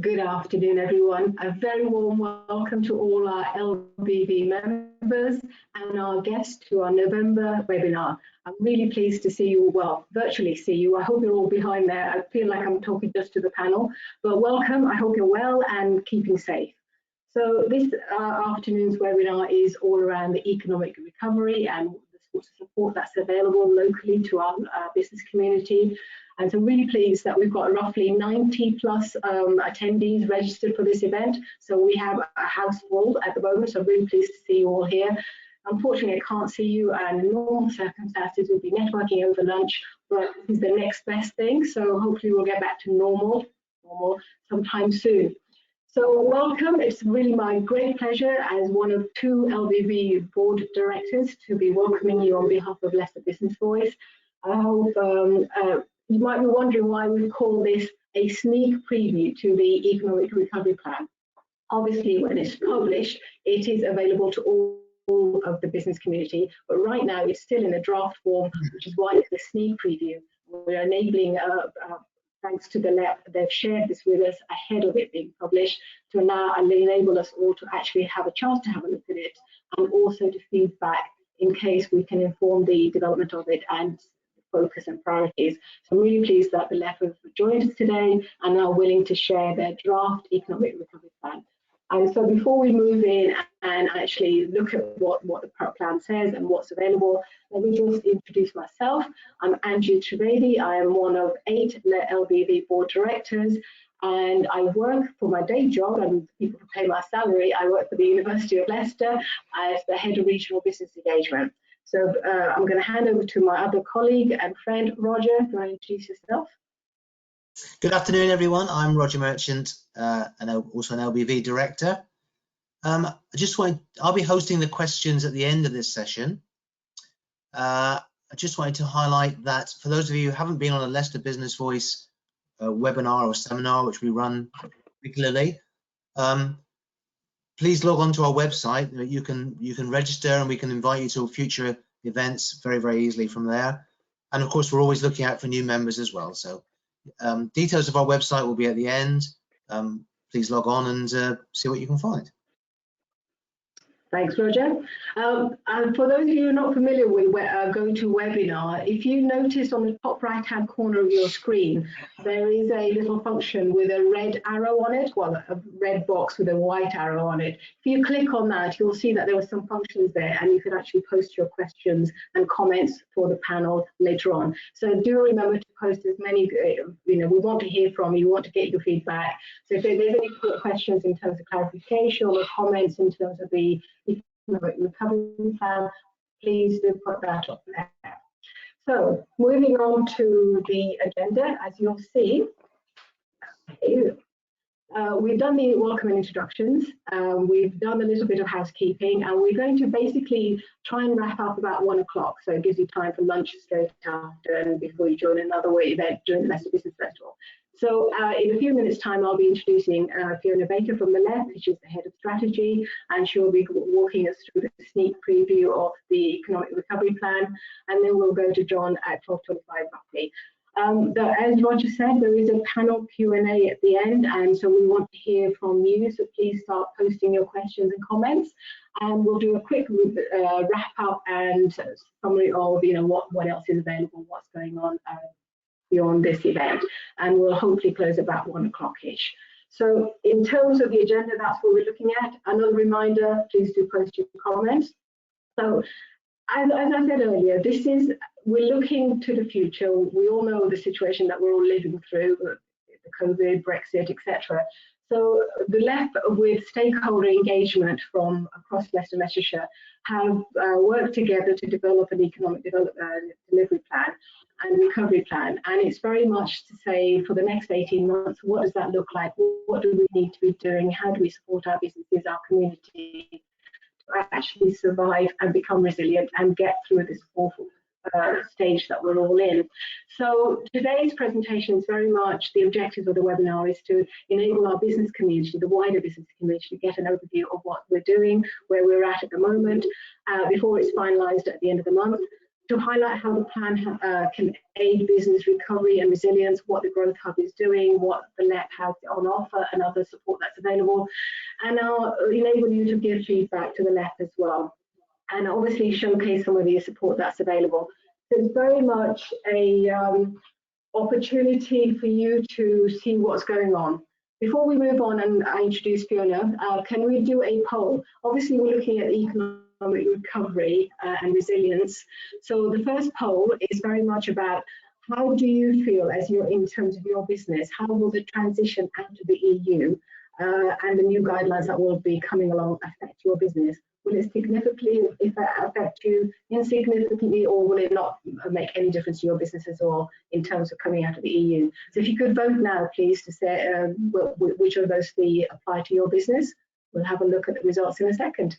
Good afternoon, everyone. A very warm welcome to all our LBV members and our guests to our November webinar. I'm really pleased to see you, well, virtually see you. I hope you're all behind there. I feel like I'm talking just to the panel, but welcome. I hope you're well and keeping safe. So this afternoon's webinar is all around the economic recovery and the sorts of support that's available locally to our business community. And so I'm really pleased that we've got roughly 90 plus attendees registered for this event. So we have a house full at the moment, so I'm really pleased to see you all here. Unfortunately, I can't see you, and in normal circumstances, we'll be networking over lunch, but this is the next best thing. So hopefully we'll get back to normal sometime soon. So welcome. It's really my great pleasure as one of two LBV board directors to be welcoming you on behalf of Leicester Business Voice. I hope you might be wondering why we call this a sneak preview to the Economic Recovery Plan. Obviously, when it's published, it is available to all of the business community, but right now it's still in a draft form, which is why it's a sneak preview. We're enabling, thanks to the LLEP, they've shared this with us ahead of it being published to now enable us all to actually have a chance to have a look at it and also to feedback in case we can inform the development of it and focus and priorities. So I'm really pleased that the LLEP have joined us today and are willing to share their draft economic recovery plan. And so before we move in and actually look at what the plan says and what's available, let me just introduce myself. I'm Angie Trivedi. I am one of 8 LBV board directors, and I work for my day job, and people who pay my salary. I work for the University of Leicester as the head of regional business engagement. So I'm going to hand over to my other colleague and friend, Roger. Do you want to introduce yourself? Good afternoon, everyone. I'm Roger Merchant, and also an LBV director. I'll be hosting the questions at the end of this session. I just wanted to highlight that for those of you who haven't been on a Leicester Business Voice webinar or seminar, which we run regularly, please log on to our website. You can register, and we can invite you to future events very easily from there. And of course, we're always looking out for new members as well. So details of our website will be at the end. Please log on and see what you can find. Thanks, Roger. And for those of you who are not familiar with GoToWebinar, if you notice on the top right-hand corner of your screen, there is a little function with a red arrow on it, well, a red box with a white arrow on it. If you click on that, you'll see that there were some functions there, and you can actually post your questions and comments for the panel later on. So do remember to post as many, we want to hear from you, we want to get your feedback. So if there's any questions in terms of clarification or comments in terms of the economic recovery plan, please do put that up there. So moving on to the agenda, as you'll see, we've done the welcome and introductions, we've done a little bit of housekeeping, and we're going to basically try and wrap up about 1 o'clock, so it gives you time for lunch straight after and before you join another event during the Leicester Business Festival. So in a few minutes' time, I'll be introducing Fiona Baker from the LLEP, which is the head of strategy, and she'll be walking us through the sneak preview of the economic recovery plan, and then we'll go to John at 12:25 roughly. As Roger said, there is a panel Q&A at the end, and so we want to hear from you, so please start posting your questions and comments, and we'll do a quick wrap up and summary of what else is available, what's going on beyond this event, and we'll hopefully close about 1 o'clock-ish. So in terms of the agenda, that's what we're looking at. Another reminder, please do post your comments. So as I said earlier, we're looking to the future. We all know the situation that we're all living through, the COVID, Brexit, etc. So the LLEP, with stakeholder engagement from across Leicester, Leicestershire, have worked together to develop an economic delivery plan and recovery plan. And it's very much to say, for the next 18 months, what does that look like? What do we need to be doing? How do we support our businesses, our community, to actually survive and become resilient and get through this awful stage that we're all in. So today's presentation is very much, the objective of the webinar is to enable our business community, the wider business community, to get an overview of what we're doing, where we're at the moment, before it's finalised at the end of the month, to highlight how the plan can aid business recovery and resilience, what the Growth Hub is doing, what the LEP has on offer and other support that's available, and I'll enable you to give feedback to the LEP as well, and obviously showcase some of the support that's available. So it's very much a opportunity for you to see what's going on. Before we move on and I introduce Fiona, can we do a poll? Obviously we're looking at economic recovery and resilience. So the first poll is very much about how do you feel as you're in terms of your business? How will the transition out of the EU and the new guidelines that will be coming along affect your business? Will it significantly affect you, insignificantly, or will it not make any difference to your business at all in terms of coming out of the EU? So if you could vote now, please, to say which of those three apply to your business. We'll have a look at the results in a second.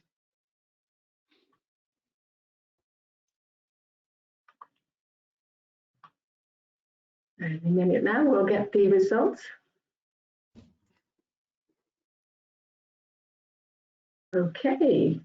In a minute now, we'll get the results. Okay.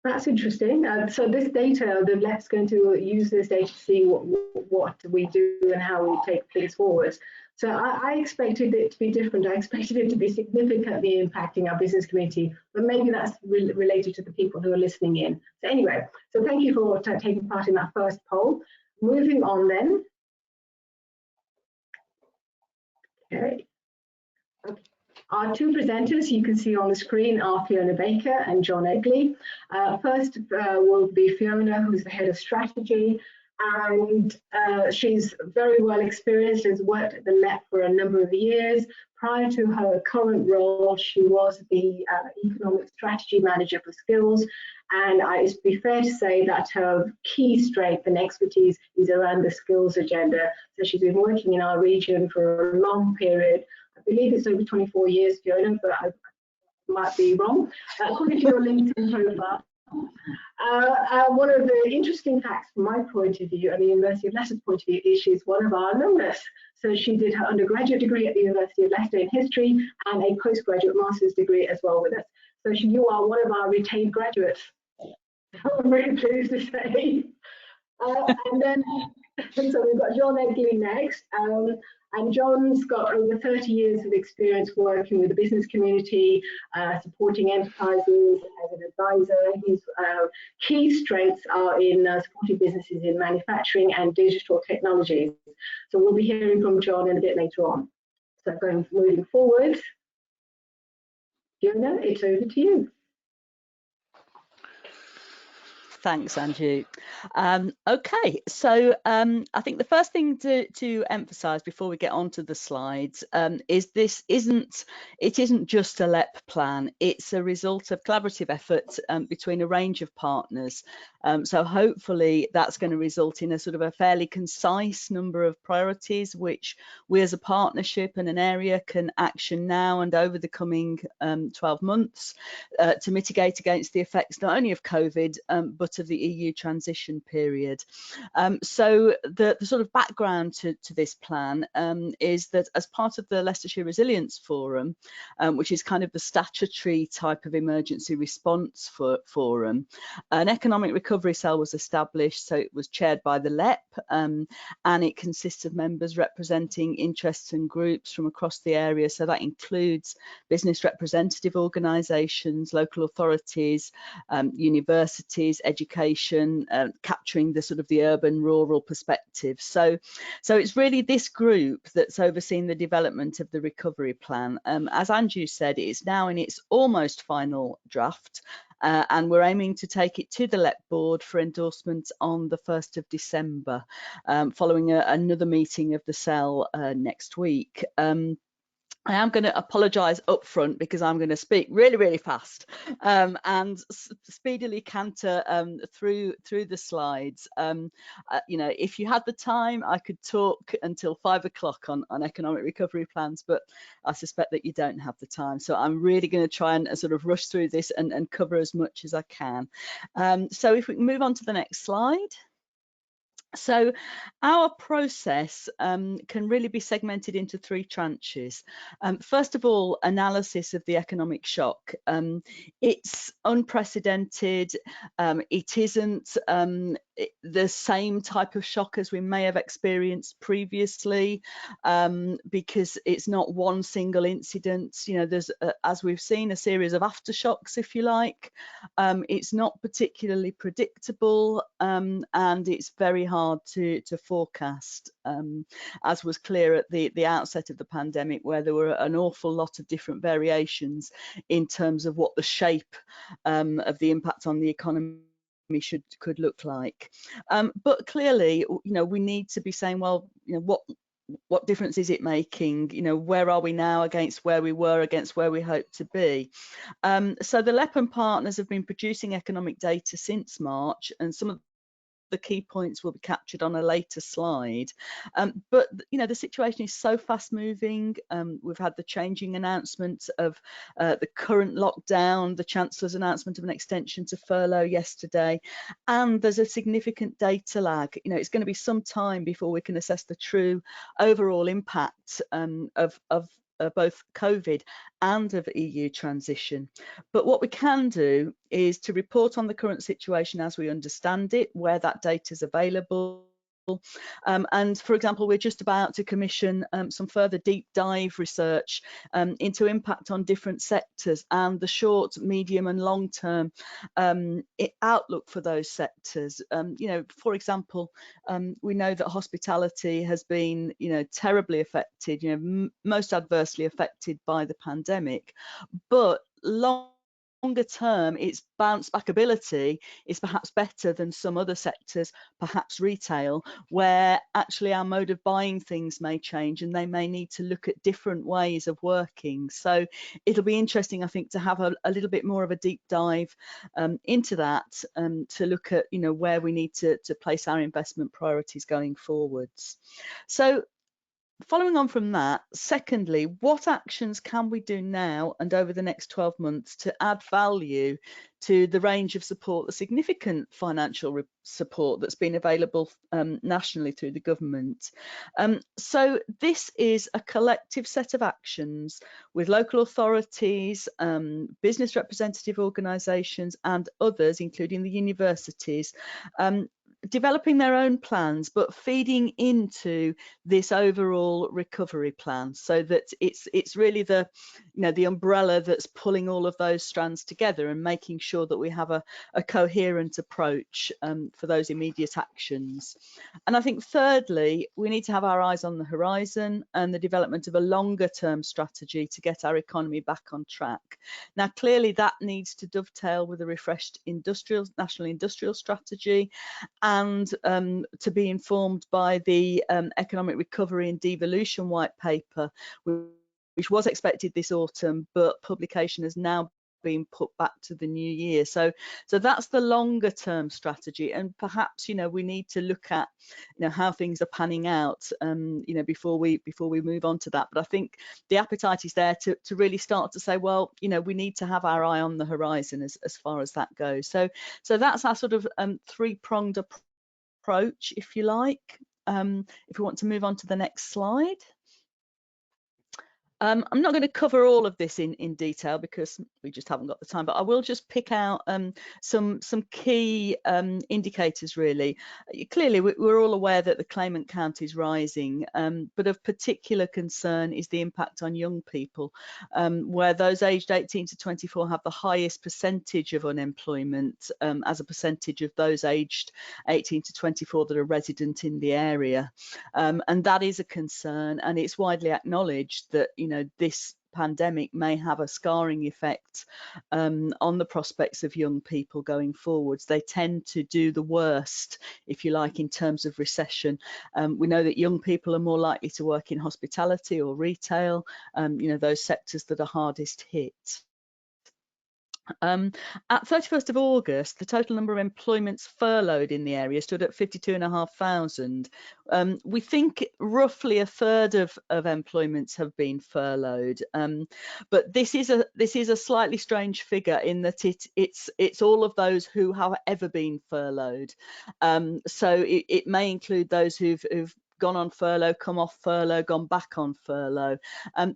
That's interesting. So this data, the LEP's going to use this data to see what we do and how we take things forward. So I expected it to be different. I expected it to be significantly impacting our business community, but maybe that's related to the people who are listening in. So anyway, so thank you for taking part in that first poll. Moving on then. Okay. Our two presenters you can see on the screen are Fiona Baker and John Egley. First will be Fiona, who's the head of strategy, and she's very well experienced, has worked at the LEP for a number of years. Prior to her current role, she was the economic strategy manager for skills, and it'd be fair to say that her key strength and expertise is around the skills agenda. So she's been working in our region for a long period. I believe it's over 24 years, Fiona, but I might be wrong. According to your LinkedIn profile. One of the interesting facts from my point of view and the University of Leicester's point of view is she's one of our alumnus. So she did her undergraduate degree at the University of Leicester in history and a postgraduate master's degree as well with us. So you are one of our retained graduates. I'm really pleased to say. And then, so we've got John Egley next. And John's got over 30 years of experience working with the business community, supporting enterprises as an advisor. His key strengths are in supporting businesses in manufacturing and digital technologies. So we'll be hearing from John in a bit later on. So moving forward, Fiona, it's over to you. Thanks, Anju. Okay, so I think the first thing to emphasise before we get onto the slides is this isn't just a LEP plan. It's a result of collaborative effort between a range of partners. So hopefully that's going to result in a sort of a fairly concise number of priorities, which we as a partnership and an area can action now and over the coming 12 months to mitigate against the effects not only of COVID, but of the EU transition period. So the sort of background to this plan is that as part of the Leicestershire Resilience Forum, which is kind of the statutory type of emergency response forum, an economic recovery cell was established. So it was chaired by the LEP and it consists of members representing interests and groups from across the area. So that includes business representative organisations, local authorities, universities, education, capturing the sort of the urban rural perspective. So it's really this group that's overseen the development of the recovery plan. As Anju said, it's now in its almost final draft. And we're aiming to take it to the LEP board for endorsement on the 1st of December, following another meeting of the cell next week. I am going to apologise up front because I'm going to speak really, really fast and speedily canter through the slides. You know, if you had the time, I could talk until 5 o'clock on economic recovery plans, but I suspect that you don't have the time. So I'm really going to try and sort of rush through this and cover as much as I can. So if we can move on to the next slide. So our process can really be segmented into 3 tranches. First of all, analysis of the economic shock. It's unprecedented. It isn't the same type of shock as we may have experienced previously, because it's not one single incident. You know, there's, as we've seen, a series of aftershocks, if you like. It's not particularly predictable, and it's very hard to forecast, as was clear at the outset of the pandemic, where there were an awful lot of different variations in terms of what the shape of the impact on the economy could look like. But clearly, you know, we need to be saying, well, you know, what difference is it making? You know, where are we now against where we were, against where we hope to be? So the LLEP and partners have been producing economic data since March, and some of the key points will be captured on a later slide. But you know, the situation is so fast moving. We've had the changing announcement of the current lockdown, the Chancellor's announcement of an extension to furlough yesterday, and there's a significant data lag. You know, it's going to be some time before we can assess the true overall impact of both COVID and of EU transition. But what we can do is to report on the current situation as we understand it, where that data is available. And for example, we're just about to commission some further deep dive research into impact on different sectors and the short, medium and long term outlook for those sectors. You know, for example, we know that hospitality has been, you know, terribly affected, you know, most adversely affected by the pandemic, but longer term, its bounce back ability is perhaps better than some other sectors, perhaps retail, where actually our mode of buying things may change and they may need to look at different ways of working. So it'll be interesting, I think, to have a little bit more of a deep dive into that, to look at, you know, where we need to place our investment priorities going forwards. So following on from that, secondly, what actions can we do now and over the next 12 months to add value to the range of support, the significant financial support that's been available nationally through the government? So this is a collective set of actions with local authorities, business representative organisations and others, including the universities, developing their own plans, but feeding into this overall recovery plan, so that it's really the, you know, the umbrella that's pulling all of those strands together and making sure that we have a coherent approach for those immediate actions. And I think thirdly, we need to have our eyes on the horizon and the development of a longer term strategy to get our economy back on track. Now, clearly that needs to dovetail with a refreshed national industrial strategy, and to be informed by the Economic Recovery and Devolution White Paper, which was expected this autumn, but publication has now been put back to the new year. So that's the longer term strategy, and perhaps, you know, we need to look at, you know, how things are panning out, you know, before we move on to that. But I think the appetite is there to really start to say, well, you know, we need to have our eye on the horizon as far as that goes. So that's our sort of three-pronged approach, if you like. If we want to move on to the next slide. I'm not going to cover all of this in detail because we just haven't got the time, but I will just pick out some key indicators really. Clearly, we're all aware that the claimant count is rising, but of particular concern is the impact on young people, where those aged 18 to 24 have the highest percentage of unemployment as a percentage of those aged 18 to 24 that are resident in the area. And that is a concern, and it's widely acknowledged that, you know, this pandemic may have a scarring effect on the prospects of young people going forwards. They tend to do the worst, if you like, in terms of recession. We know that young people are more likely to work in hospitality or retail, those sectors that are hardest hit. At 31st of August, the total number of employments furloughed in the area stood at 52,500. We think roughly a third of employments have been furloughed, but this is a slightly strange figure in that it's all of those who have ever been furloughed. So it may include those who've gone on furlough, come off furlough, gone back on furlough.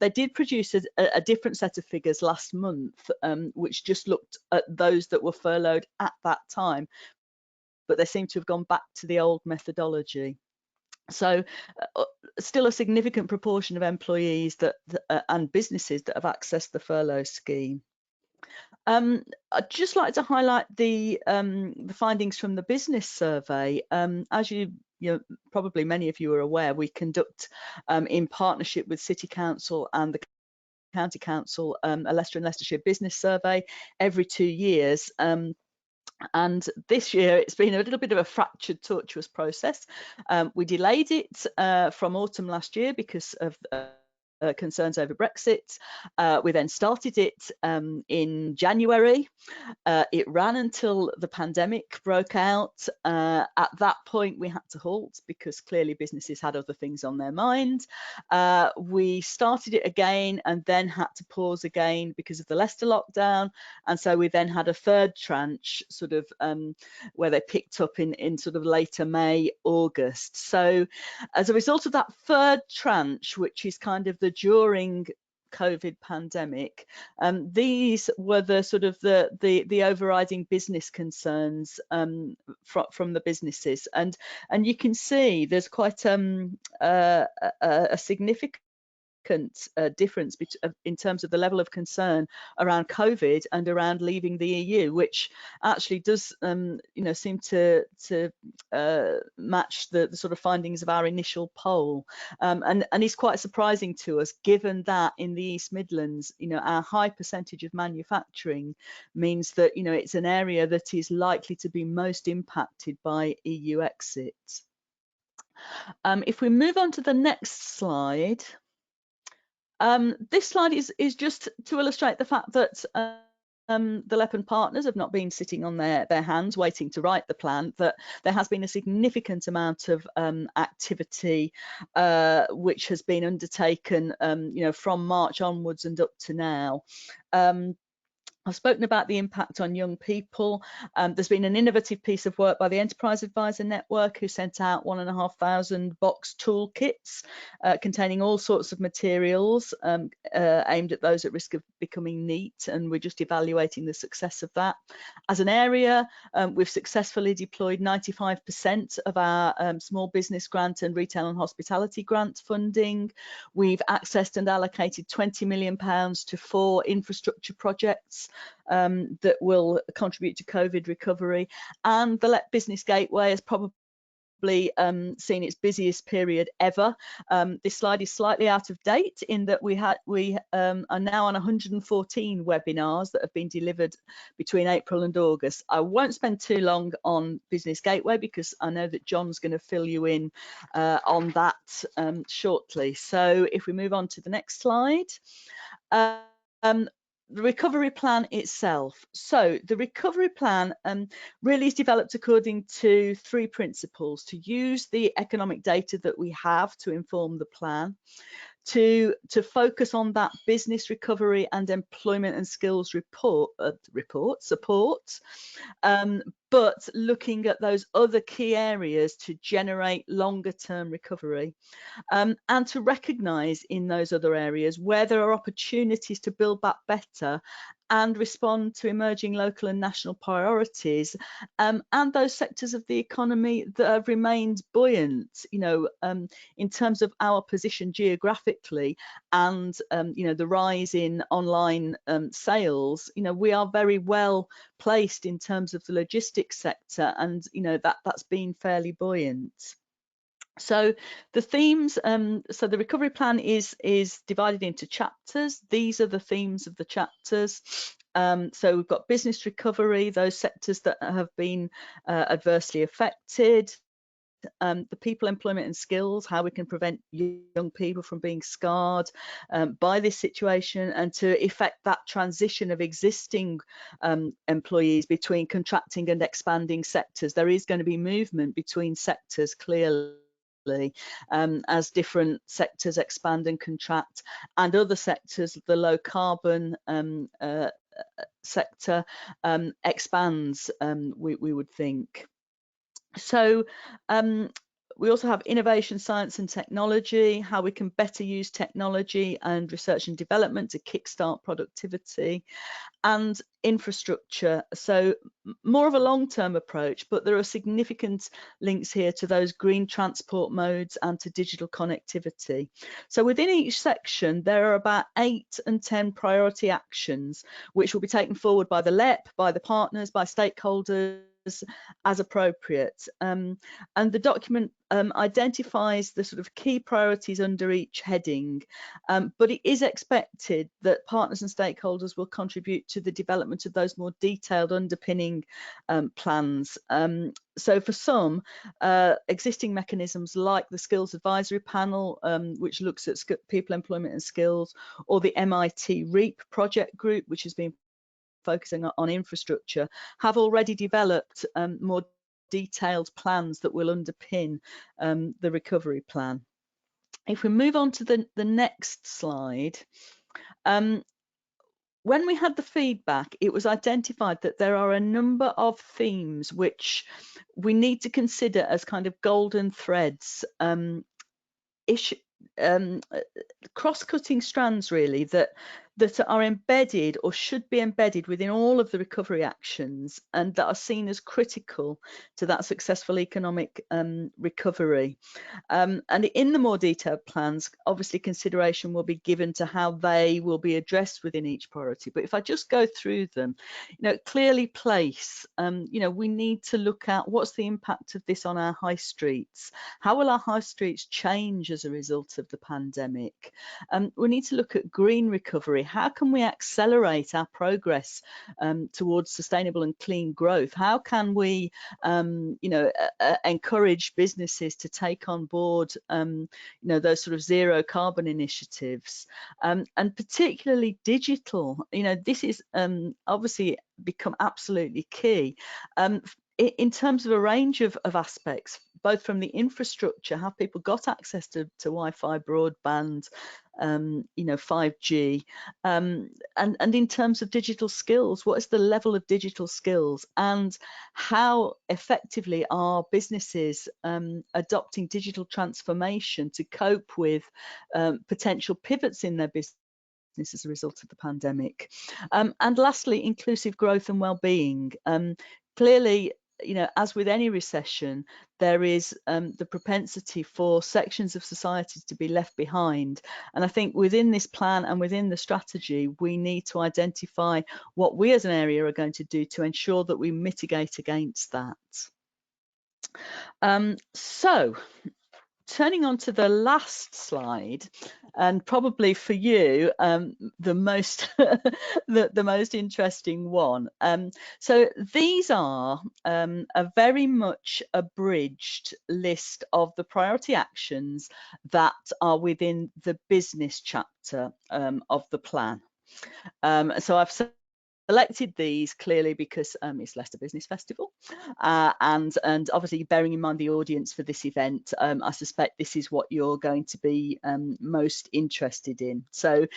They did produce a different set of figures last month, which just looked at those that were furloughed at that time, but they seem to have gone back to the old methodology. So still a significant proportion of employees and businesses that have accessed the furlough scheme. I'd just like to highlight the findings from the business survey. As probably many of you are aware, we conduct in partnership with City Council and the County Council a Leicester and Leicestershire business survey every 2 years. And this year it's been a little bit of a fractured, tortuous process. We delayed it from autumn last year because of concerns over Brexit. We then started it in January. It ran until the pandemic broke out. At that point, we had to halt because clearly businesses had other things on their mind. We started it again and then had to pause again because of the Leicester lockdown. And so we then had a third tranche, sort of where they picked up in sort of later May, August. So as a result of that third tranche, which is kind of the during COVID pandemic, these were the sort of the overriding business concerns from the businesses, and you can see there's quite a significant difference in terms of the level of concern around COVID and around leaving the EU, which actually does seem to match the sort of findings of our initial poll, and is quite surprising to us, given that in the East Midlands, our high percentage of manufacturing means that it's an area that is likely to be most impacted by EU exit. If we move on to the next slide. This slide is just to illustrate the fact that the LEP and partners have not been sitting on their hands waiting to write the plan, that there has been a significant amount of activity which has been undertaken from March onwards and up to now. I've spoken about the impact on young people. There's been an innovative piece of work by the Enterprise Advisor Network, who sent out 1,500 box toolkits containing all sorts of materials aimed at those at risk of becoming NEET, and we're just evaluating the success of that. As an area, we've successfully deployed 95% of our small business grant and retail and hospitality grant funding. We've accessed and allocated £20 million to 4 infrastructure projects that will contribute to COVID recovery, and the LEP Business Gateway has probably seen its busiest period ever. This slide is slightly out of date in that we are now on 114 webinars that have been delivered between April and August. I won't spend too long on Business Gateway because I know that John's going to fill you in on that shortly. So if we move on to the next slide. The recovery plan itself. So the recovery plan really is developed according to 3 principles: to use the economic data that we have to inform the plan, to focus on that business recovery and employment and skills support, but looking at those other key areas to generate longer term recovery, and to recognise in those other areas where there are opportunities to build back better and respond to emerging local and national priorities, and those sectors of the economy that have remained buoyant, in terms of our position geographically and the rise in online sales. We are very well placed in terms of the logistics sector, and that's been fairly buoyant. So the themes, so the recovery plan is divided into chapters. These are the themes of the chapters. So we've got business recovery, those sectors that have been adversely affected. The people, employment and skills, how we can prevent young people from being scarred by this situation, and to effect that transition of existing employees between contracting and expanding sectors. There is going to be movement between sectors clearly, as different sectors expand and contract, and other sectors, the low carbon sector expands, we would think. So we also have innovation, science and technology, how we can better use technology and research and development to kickstart productivity, and infrastructure. So more of a long-term approach, but there are significant links here to those green transport modes and to digital connectivity. So within each section, there are about 8 and 10 priority actions, which will be taken forward by the LLEP, by the partners, by stakeholders, as appropriate, and the document identifies the sort of key priorities under each heading, but it is expected that partners and stakeholders will contribute to the development of those more detailed underpinning plans. So for some, existing mechanisms like the Skills Advisory Panel, which looks at people, employment and skills, or the MIT REAP project group, which has been focusing on infrastructure, have already developed more detailed plans that will underpin the recovery plan. If we move on to the next slide, when we had the feedback, it was identified that there are a number of themes which we need to consider as kind of golden threads, cross-cutting strands really, that are embedded or should be embedded within all of the recovery actions, and that are seen as critical to that successful economic recovery. And in the more detailed plans, obviously consideration will be given to how they will be addressed within each priority. But if I just go through them, clearly place, we need to look at what's the impact of this on our high streets. How will our high streets change as a result of the pandemic? We need to look at green recovery. How can we accelerate our progress towards sustainable and clean growth? How can we, encourage businesses to take on board, those sort of zero carbon initiatives, and particularly digital? This is obviously become absolutely key. In terms of a range of aspects, both from the infrastructure, have people got access to Wi-Fi, broadband, 5G, and in terms of digital skills, what is the level of digital skills, and how effectively are businesses adopting digital transformation to cope with potential pivots in their business as a result of the pandemic? And lastly, inclusive growth and well-being. Clearly, as with any recession, there is the propensity for sections of society to be left behind. And I think within this plan and within the strategy, we need to identify what we as an area are going to do to ensure that we mitigate against that. So turning on to the last slide, and probably for you the most the most interesting one. So these are a very much abridged list of the priority actions that are within the business chapter of the plan. So I've selected these clearly because it's Leicester Business Festival, and obviously bearing in mind the audience for this event, I suspect this is what you're going to be most interested in. So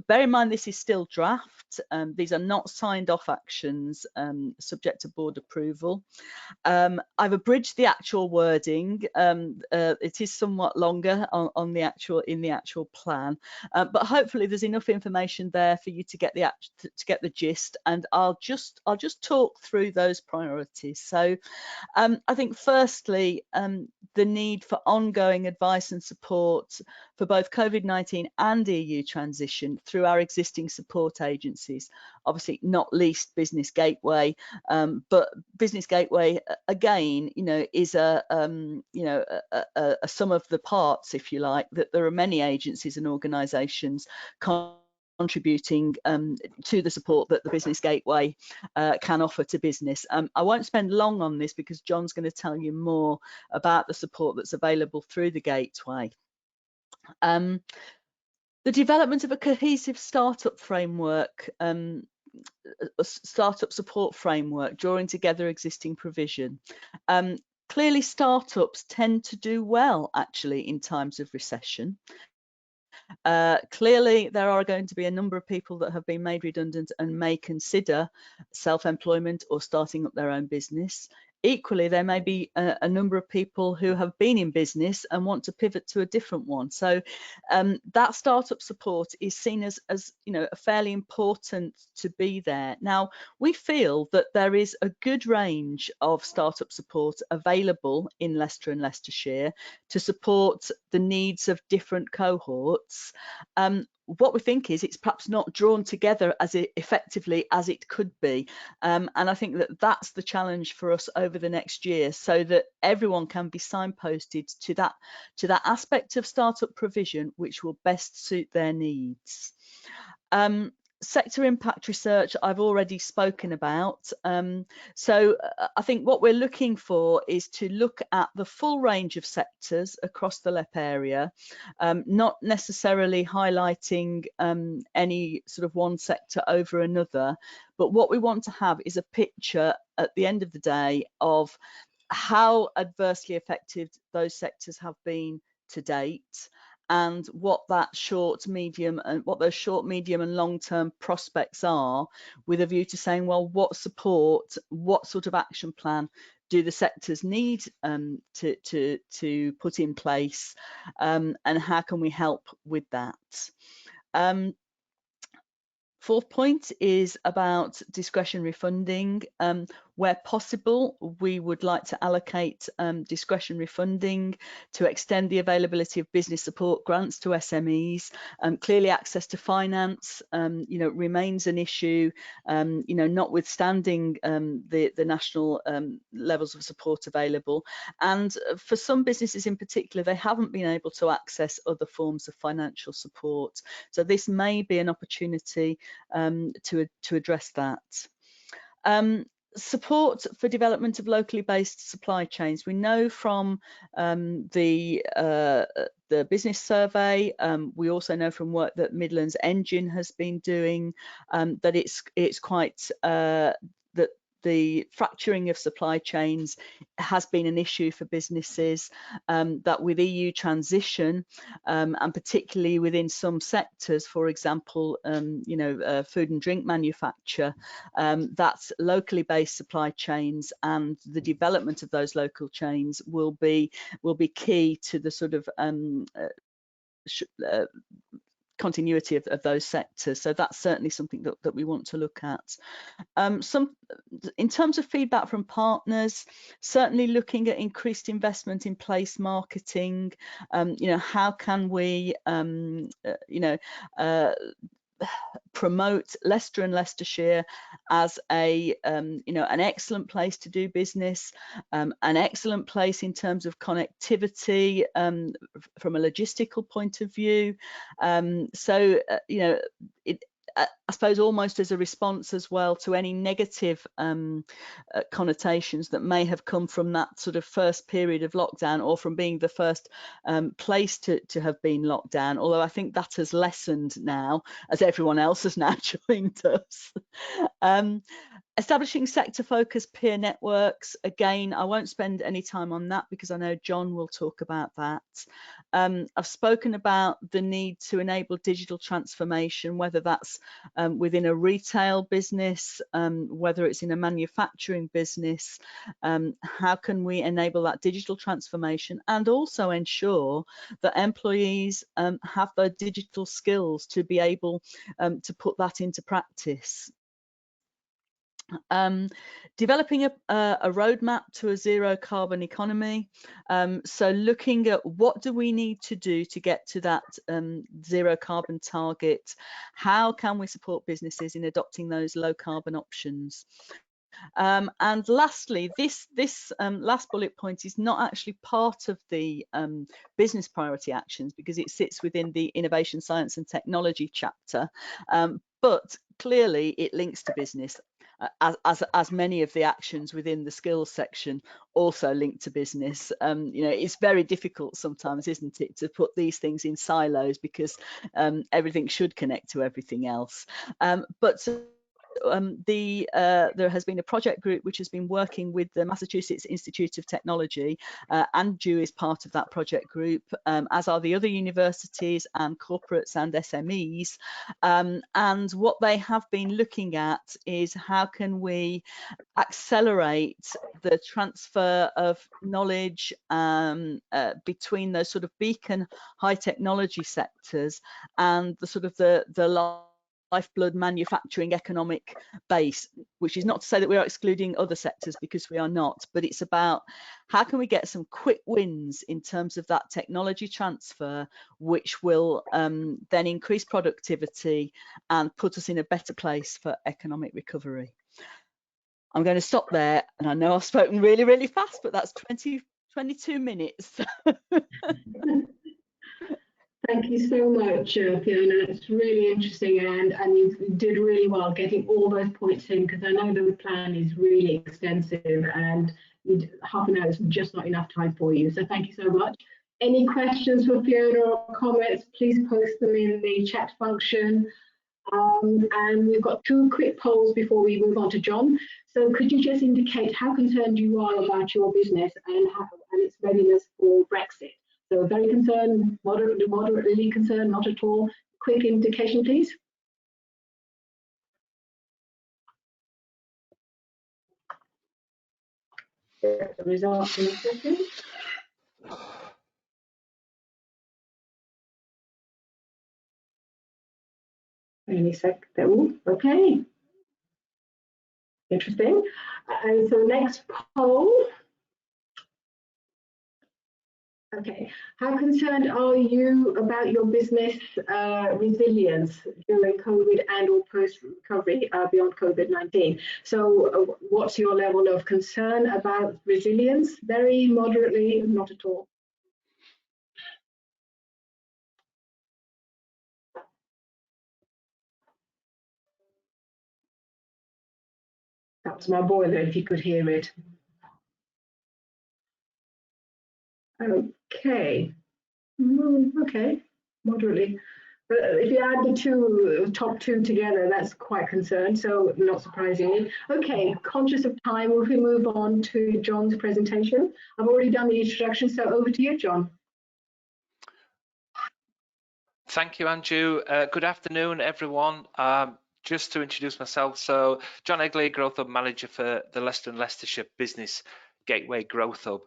bear in mind this is still draft. These are not signed off actions, subject to board approval. I've abridged the actual wording. It is somewhat longer in the actual plan, but hopefully there's enough information there for you to get the gist. list, and I'll just talk through those priorities. So I think firstly, the need for ongoing advice and support for both COVID-19 and EU transition through our existing support agencies, obviously not least Business Gateway, but Business Gateway again, is a sum of the parts, if you like, that there are many agencies and organisations contributing to the support that the Business Gateway can offer to business. I won't spend long on this because John's going to tell you more about the support that's available through the Gateway. The development of a cohesive startup framework, a startup support framework, drawing together existing provision. Clearly, startups tend to do well, actually, in times of recession. Clearly, there are going to be a number of people that have been made redundant and may consider self-employment or starting up their own business. Equally, there may be a number of people who have been in business and want to pivot to a different one. So that startup support is seen as fairly important to be there. Now, we feel that there is a good range of startup support available in Leicester and Leicestershire to support the needs of different cohorts. What we think is it's perhaps not drawn together as effectively as it could be, and I think that that's the challenge for us over the next year, so that everyone can be signposted to that aspect of startup provision which will best suit their needs. Sector impact research I've already spoken about. So I think what we're looking for is to look at the full range of sectors across the LLEP area, not necessarily highlighting any sort of one sector over another, but what we want to have is a picture at the end of the day of how adversely affected those sectors have been to date, and what those short, medium and long-term prospects are, with a view to saying, well, what support, what sort of action plan do the sectors need to put in place, and how can we help with that? Fourth point is about discretionary funding. Where possible, we would like to allocate discretionary funding to extend the availability of business support grants to SMEs. Clearly, access to finance, remains an issue, notwithstanding the national levels of support available. And for some businesses in particular, they haven't been able to access other forms of financial support. So this may be an opportunity to address that. Support for development of locally based supply chains. We know from the business survey, we also know from work that Midlands Engine has been doing, that it's quite that the fracturing of supply chains has been an issue for businesses, that with EU transition, and particularly within some sectors, for example, food and drink manufacture, that's locally based supply chains, and the development of those local chains will be key to the sort of continuity of those sectors. So that's certainly something that we want to look at. In terms of feedback from partners, certainly looking at increased investment in place marketing. How can we promote Leicester and Leicestershire as an excellent place to do business, an excellent place in terms of connectivity from a logistical point of view. I suppose almost as a response as well to any negative connotations that may have come from that sort of first period of lockdown, or from being the first place to have been locked down, although I think that has lessened now as everyone else has now joined us. Establishing sector-focused peer networks. Again, I won't spend any time on that because I know John will talk about that. I've spoken about the need to enable digital transformation, whether that's within a retail business, whether it's in a manufacturing business. How can we enable that digital transformation and also ensure that employees have the digital skills to be able to put that into practice? Developing a roadmap to a zero carbon economy. So looking at what do we need to do to get to that zero carbon target? How can we support businesses in adopting those low carbon options? And lastly, this last bullet point is not actually part of the business priority actions because it sits within the innovation, science and technology chapter, but clearly it links to business. As many of the actions within the skills section also link to business. You know, it's very difficult sometimes, isn't it, to put these things in silos because everything should connect to everything else. There has been a project group which has been working with the Massachusetts Institute of Technology. Andrew is part of that project group, as are the other universities and corporates and SMEs. And what they have been looking at is how can we accelerate the transfer of knowledge between those sort of beacon high technology sectors and the sort of the lifeblood manufacturing economic base, which is not to say that we are excluding other sectors because we are not, but it's about how can we get some quick wins in terms of that technology transfer, which will then increase productivity and put us in a better place for economic recovery. I'm going to stop there, and I know I've spoken really, really fast, but that's 22 minutes. Thank you so much, Fiona. It's really interesting, and you did really well getting all those points in because I know the plan is really extensive and half an hour is just not enough time for you. So thank you so much. Any questions for Fiona or comments, please post them in the chat function. And we've got 2 quick polls before we move on to John. So could you just indicate how concerned you are about your business and its readiness for Brexit? So very concerned, moderately concerned, not at all. Quick indication, please. The results in a second. Any sec. Okay. Interesting. And so next poll. Okay, how concerned are you about your business resilience during COVID and or post-recovery beyond COVID-19? So what's your level of concern about resilience? Very moderately, not at all. That was my boiler, if you could hear it. Okay. Okay, moderately. But if you add the top two together, that's quite concerned, so not surprisingly. Okay, conscious of time, if we move on to John's presentation. I've already done the introduction, so over to you, John. Thank you, Andrew. Good afternoon, everyone. Just to introduce myself, so John Egley, Growth Hub Manager for the Leicester and Leicestershire Business Gateway Growth Hub.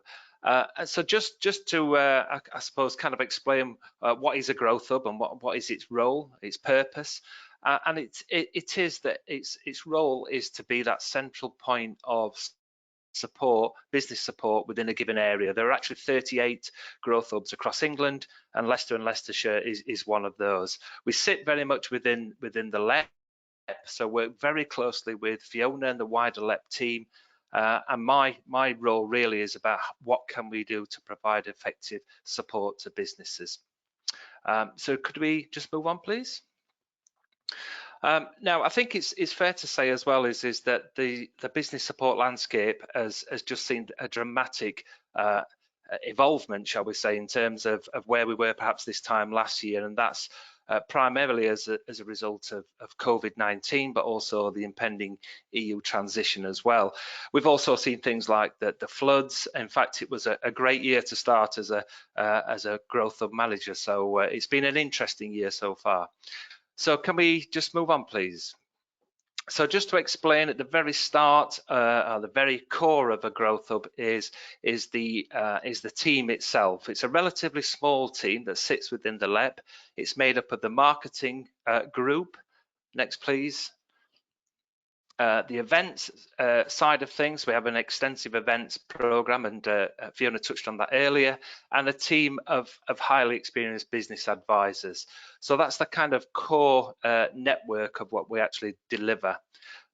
So just to, I suppose, kind of explain what is a growth hub and what is its role, its purpose, and it is that its role is to be that central point of support, business support within a given area. There are actually 38 growth hubs across England, and Leicester and Leicestershire is one of those. We sit very much within the LEP, so work very closely with Fiona and the wider LEP team. And my role really is about what can we do to provide effective support to businesses. So could we just move on, please? Now, I think it's fair to say as well is that the business support landscape has just seen a dramatic evolvement, shall we say, in terms of where we were perhaps this time last year, and that's primarily as a result of COVID-19, but also the impending EU transition as well. We've also seen things like the floods. In fact, it was a great year to start as a growth hub manager. So it's been an interesting year so far. So can we just move on, please? So just to explain, at the very start, the very core of a growth hub is the team itself. It's a relatively small team that sits within the LEP. It's made up of the marketing group. Next, please. The events side of things, we have an extensive events program, and Fiona touched on that earlier, and a team of highly experienced business advisors. So that's the kind of core network of what we actually deliver.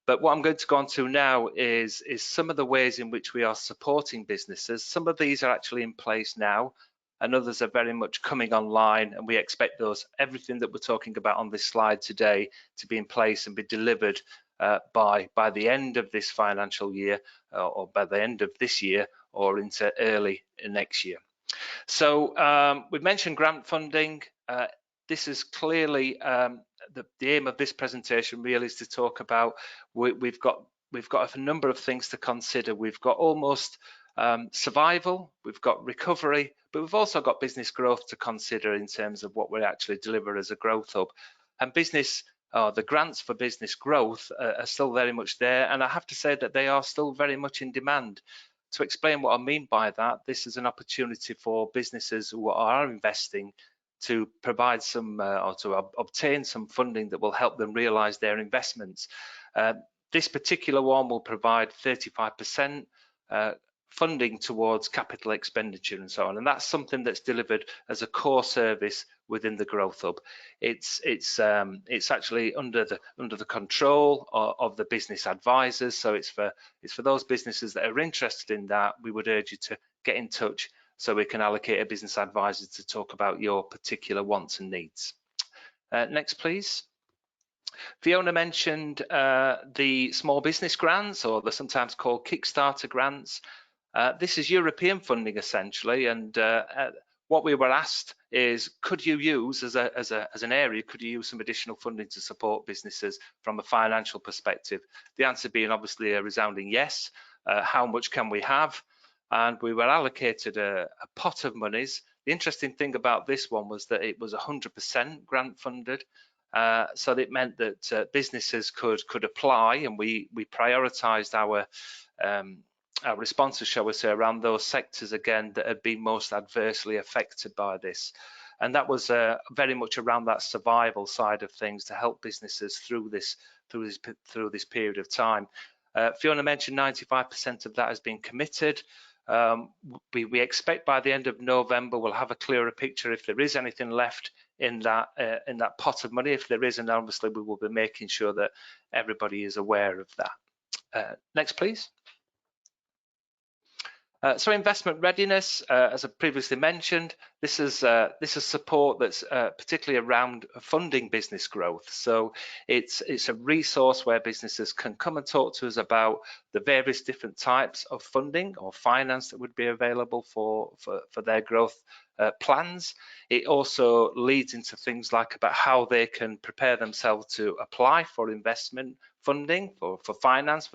But what I'm going to go on to now is some of the ways in which we are supporting businesses. Some of these are actually in place now, and others are very much coming online, and we expect everything that we're talking about on this slide today to be in place and be delivered by the end of this financial year, or by the end of this year, or into early next year. So we've mentioned grant funding. This is clearly the aim of this presentation really is to talk about we've got a number of things to consider. We've got almost survival, we've got recovery, but we've also got business growth to consider in terms of what we actually deliver as a growth hub. And the grants for business growth are still very much there, and I have to say that they are still very much in demand. To explain what I mean by that, this is an opportunity for businesses who are investing to provide some or to obtain some funding that will help them realise their investments. This particular one will provide 35% funding towards capital expenditure and so on, and that's something that's delivered as a core service within the Growth Hub. It's actually under the control of the business advisors, so it's for those businesses that are interested in that. We would urge you to get in touch so we can allocate a business advisor to talk about your particular wants and needs. Next, please. Fiona mentioned the small business grants, or they're sometimes called Kickstarter grants. This is European funding essentially, and what we were asked is, could you use as an area, could you use some additional funding to support businesses from a financial perspective? The answer being obviously a resounding yes. How much can we have? And we were allocated a pot of monies. The interesting thing about this one was that it was 100% grant funded. So it meant that businesses could apply, and we prioritised our responses, shall we say, around those sectors again that had been most adversely affected by this. And that was very much around that survival side of things to help businesses through this period of time. Fiona mentioned 95% of that has been committed. We expect by the end of November we'll have a clearer picture if there is anything left in that pot of money. If there isn't, obviously we will be making sure that everybody is aware of that. Next, please. So investment readiness, as I previously mentioned, this is support that's particularly around funding business growth. So it's a resource where businesses can come and talk to us about the various different types of funding or finance that would be available for their growth plans. It also leads into things like about how they can prepare themselves to apply for investment funding, for finance,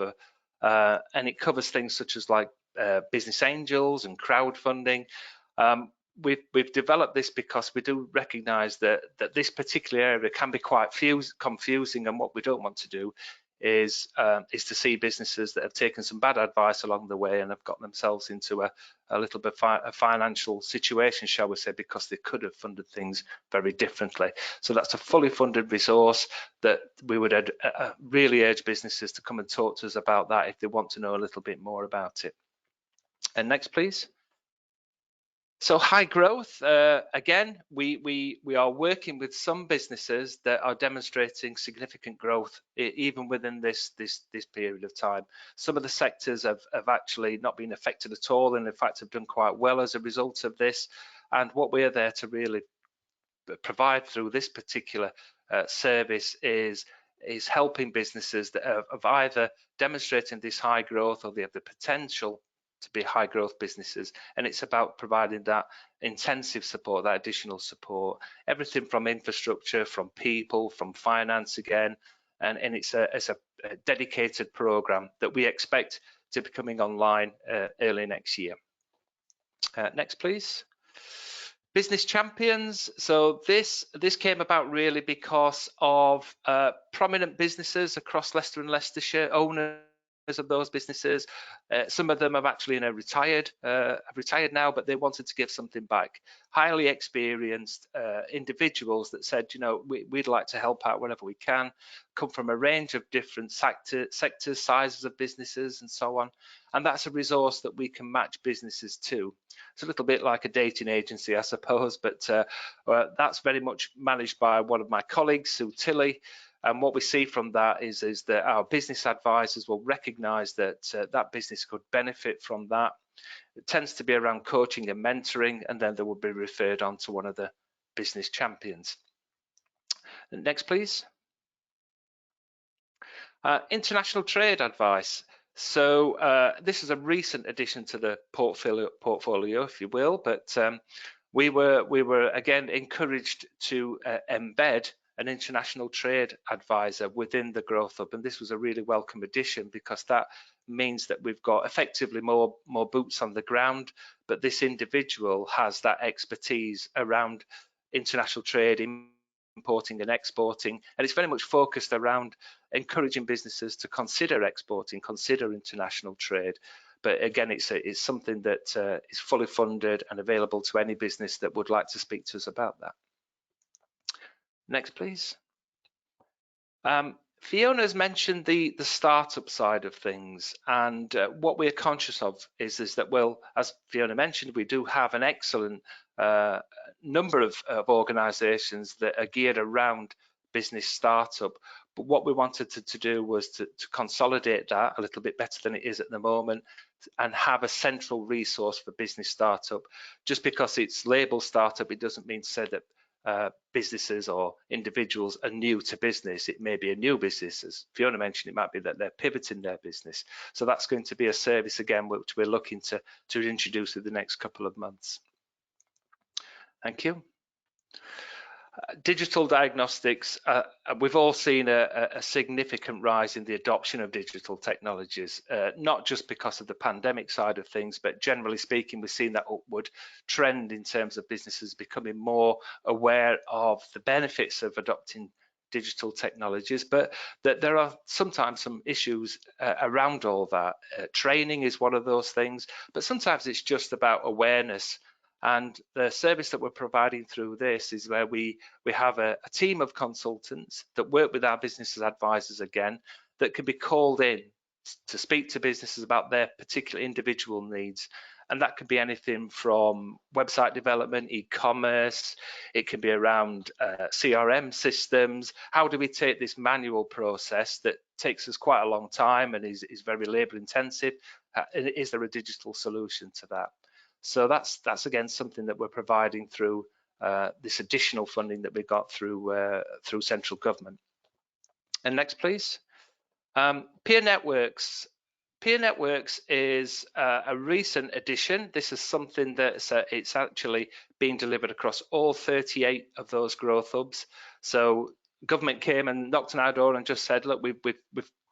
and it covers things such as like business angels and crowdfunding. We've developed this because we do recognise that this particular area can be quite confusing, and what we don't want to do is to see businesses that have taken some bad advice along the way and have got themselves into a little bit a financial situation, shall we say, because they could have funded things very differently. So that's a fully funded resource that we would really urge businesses to come and talk to us about that if they want to know a little bit more about it. And next, please. So high growth, again, we are working with some businesses that are demonstrating significant growth even within this period of time. Some of the sectors have actually not been affected at all, and in fact have done quite well as a result of this. And what we're there to really provide through this particular service is helping businesses that have either demonstrating this high growth or they have the potential to be high growth businesses, and it's about providing that intensive support, that additional support, everything from infrastructure, from people, from finance again, and it's a dedicated program that we expect to be coming online early next year. Next, please. Business champions. So this came about really because of prominent businesses across Leicester and Leicestershire, owners of those businesses. Some of them have actually retired now, but they wanted to give something back. Highly experienced individuals that said, you know, we'd like to help out wherever we can, come from a range of different sectors, sizes of businesses and so on. And that's a resource that we can match businesses to. It's a little bit like a dating agency, I suppose, but that's very much managed by one of my colleagues, Sue Tilley. And what we see from that is that our business advisors will recognise that that business could benefit from that. It tends to be around coaching and mentoring, and then they will be referred on to one of the business champions. Next, please. International trade advice. So this is a recent addition to the portfolio, if you will, but we were again encouraged to embed an international trade advisor within the Growth Hub, and this was a really welcome addition because that means that we've got effectively more boots on the ground, but this individual has that expertise around international trade, importing and exporting, and it's very much focused around encouraging businesses to consider exporting, consider international trade. But again, it's something that is fully funded and available to any business that would like to speak to us about that. Next, please. Fiona has mentioned the startup side of things, and what we're conscious of is that, well, as Fiona mentioned, we do have an excellent number of organisations that are geared around business startup. But what we wanted to do was to consolidate that a little bit better than it is at the moment and have a central resource for business startup. Just because it's labelled startup, it doesn't mean to say that businesses or individuals are new to business. It may be a new business, as Fiona mentioned. It might be that they're pivoting their business. So that's going to be a service again which we're looking to introduce in the next couple of months. Thank you. Digital diagnostics, we've all seen a significant rise in the adoption of digital technologies, not just because of the pandemic side of things, but generally speaking, we've seen that upward trend in terms of businesses becoming more aware of the benefits of adopting digital technologies, but that there are sometimes some issues around all that. Training is one of those things, but sometimes it's just about awareness. And the service that we're providing through this is where we have a team of consultants that work with our business advisors again, that can be called in to speak to businesses about their particular individual needs. And that could be anything from website development, e-commerce, it can be around CRM systems. How do we take this manual process that takes us quite a long time and is very labor intensive? Is there a digital solution to that? So that's again something that we're providing through this additional funding that we got through central government. And next, please. Peer networks. Peer networks is a recent addition. This is something that it's actually being delivered across all 38 of those growth hubs. So government came and knocked on our door and just said, look, we've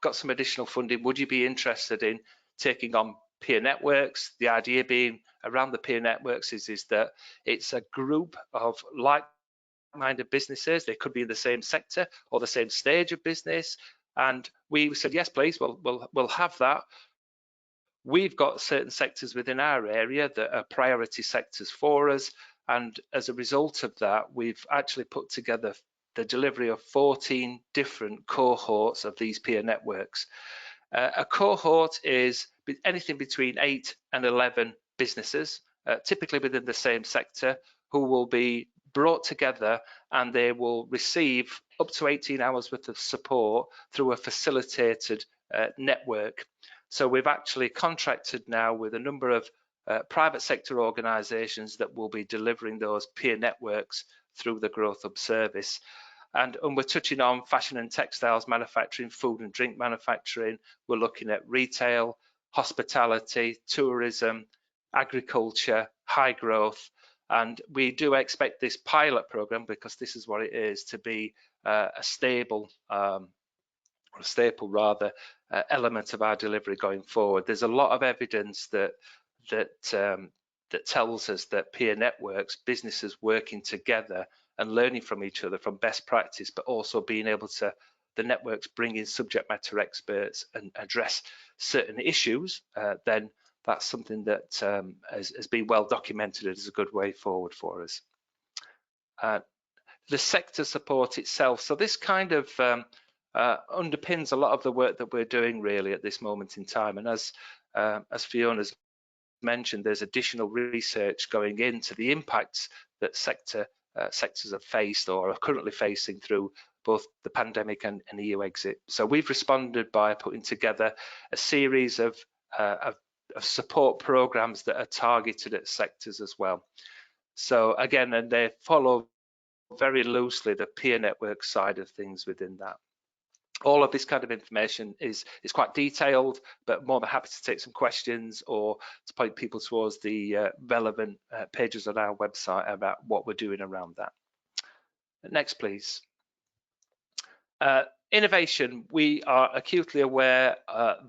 got some additional funding. Would you be interested in taking on peer networks? The idea being around the peer networks is that it's a group of like-minded businesses. They could be in the same sector or the same stage of business. And we said, yes, please, we'll have that. We've got certain sectors within our area that are priority sectors for us. And as a result of that, we've actually put together the delivery of 14 different cohorts of these peer networks. A cohort is anything between 8 and 11 businesses, typically within the same sector, who will be brought together and they will receive up to 18 hours worth of support through a facilitated network. So we've actually contracted now with a number of private sector organisations that will be delivering those peer networks through the Growth Hub service. And we're touching on fashion and textiles manufacturing, food and drink manufacturing. We're looking at retail, hospitality, tourism, agriculture, high growth. And we do expect this pilot program, because this is what it is, to be a staple, or a staple rather, element of our delivery going forward. There's a lot of evidence that tells us that peer networks, businesses working together and learning from each other, from best practice, but also being able to the networks bring in subject matter experts and address certain issues, then that's something that has been well documented as a good way forward for us. The sector support itself, so this kind of underpins a lot of the work that we're doing really at this moment in time, and as Fiona's mentioned, there's additional research going into the impacts that sectors have faced or are currently facing through both the pandemic and EU exit. So we've responded by putting together a series of support programs that are targeted at sectors as well. So again, and they follow very loosely the peer network side of things within that. All of this kind of information is quite detailed, but more than happy to take some questions or to point people towards the relevant pages on our website about what we're doing around that. Next, please. Innovation, we are acutely aware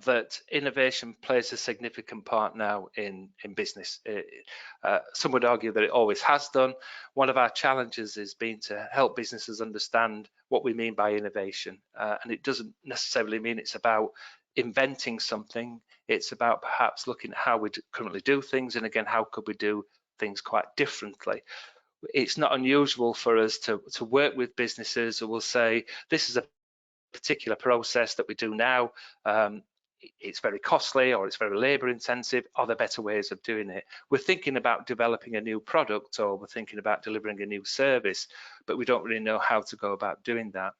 that innovation plays a significant part now in business. Some would argue that it always has done. One of our challenges has been to help businesses understand what we mean by innovation. And it doesn't necessarily mean it's about inventing something. It's about perhaps looking at how we currently do things, and again, how could we do things quite differently. It's not unusual for us to work with businesses who will say, this is a particular process that we do now, it's very costly or it's very labor intensive. Are there better ways of doing it? We're thinking about developing a new product, or we're thinking about delivering a new service, but we don't really know how to go about doing that.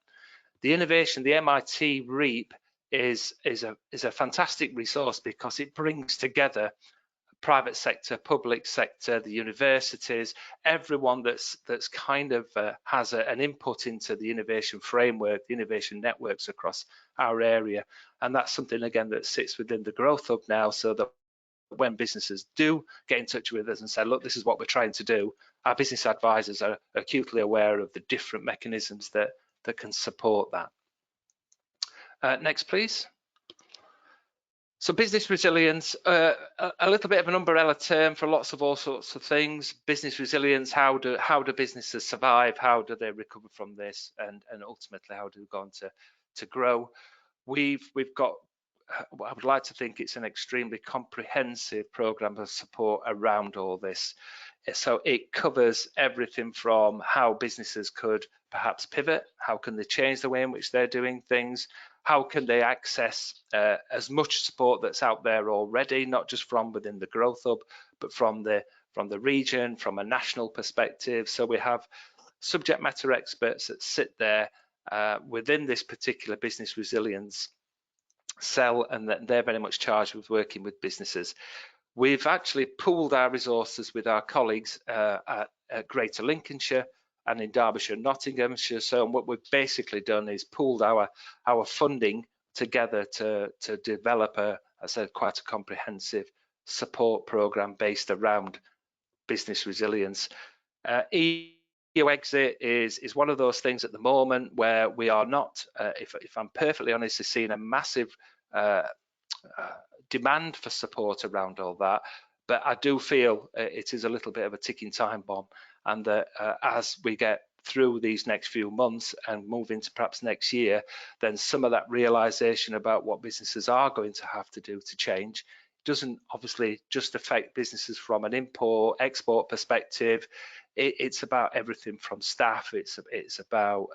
The innovation, the MIT REAP is a fantastic resource because it brings together private sector, public sector, the universities, everyone that's kind of has an input into the innovation framework, the innovation networks across our area. And that's something, again, that sits within the Growth Hub now, so that when businesses do get in touch with us and say, look, this is what we're trying to do, our business advisors are acutely aware of the different mechanisms that can support that. Next, please. So business resilience, a little bit of an umbrella term for lots of all sorts of things. Business resilience, how do businesses survive? How do they recover from this? And ultimately, how do we go on to grow? We've got, I would like to think it's an extremely comprehensive program of support around all this. So it covers everything from how businesses could perhaps pivot, how can they change the way in which they're doing things, how can they access as much support that's out there already, not just from within the Growth Hub, but from the region, from a national perspective. So we have subject matter experts that sit there within this particular business resilience cell, and that they're very much charged with working with businesses. We've actually pooled our resources with our colleagues at Greater Lincolnshire and in Derbyshire, Nottinghamshire. So what we've basically done is pooled our funding together to develop quite a comprehensive support program based around business resilience. EU exit is one of those things at the moment where we are not, if I'm perfectly honest, is seeing a massive demand for support around all that, but I do feel it is a little bit of a ticking time bomb, and that as we get through these next few months and move into perhaps next year, then some of that realization about what businesses are going to have to do to change doesn't obviously just affect businesses from an import-export perspective. It's about everything from staff, it's about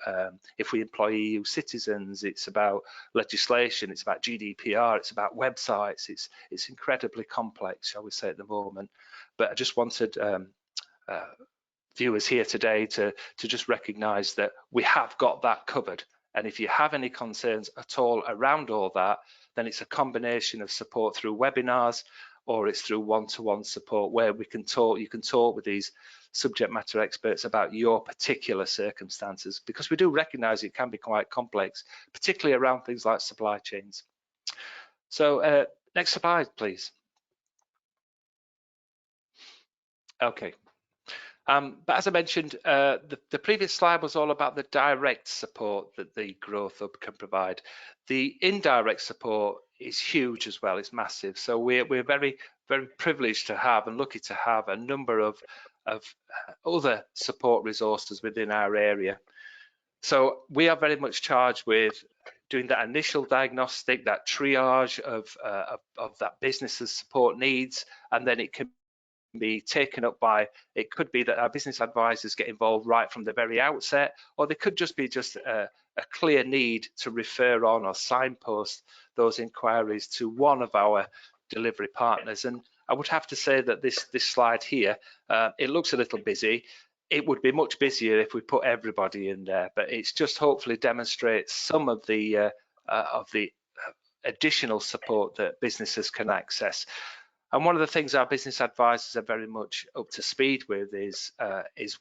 if we employ EU citizens, it's about legislation, it's about GDPR, it's about websites, it's incredibly complex, shall we say, at the moment. But I just wanted viewers here today to just recognise that we have got that covered. And if you have any concerns at all around all that, then it's a combination of support through webinars, or it's through one-to-one support where we can talk. You can talk with these subject matter experts about your particular circumstances, because we do recognise it can be quite complex, particularly around things like supply chains. So next slide, please. Okay. But as I mentioned, the previous slide was all about the direct support that the Growth Hub can provide. The indirect support is huge as well, it's massive. So we're very, very privileged to have and lucky to have a number of other support resources within our area. So we are very much charged with doing that initial diagnostic, that triage of that business's support needs, and then it can be taken up by, it could be that our business advisors get involved right from the very outset, or they could just be a clear need to refer on or signpost those inquiries to one of our delivery partners. And I would have to say that this slide here, it looks a little busy. It would be much busier if we put everybody in there, but it's just hopefully demonstrates some of the additional support that businesses can access. And one of the things our business advisors are very much up to speed with is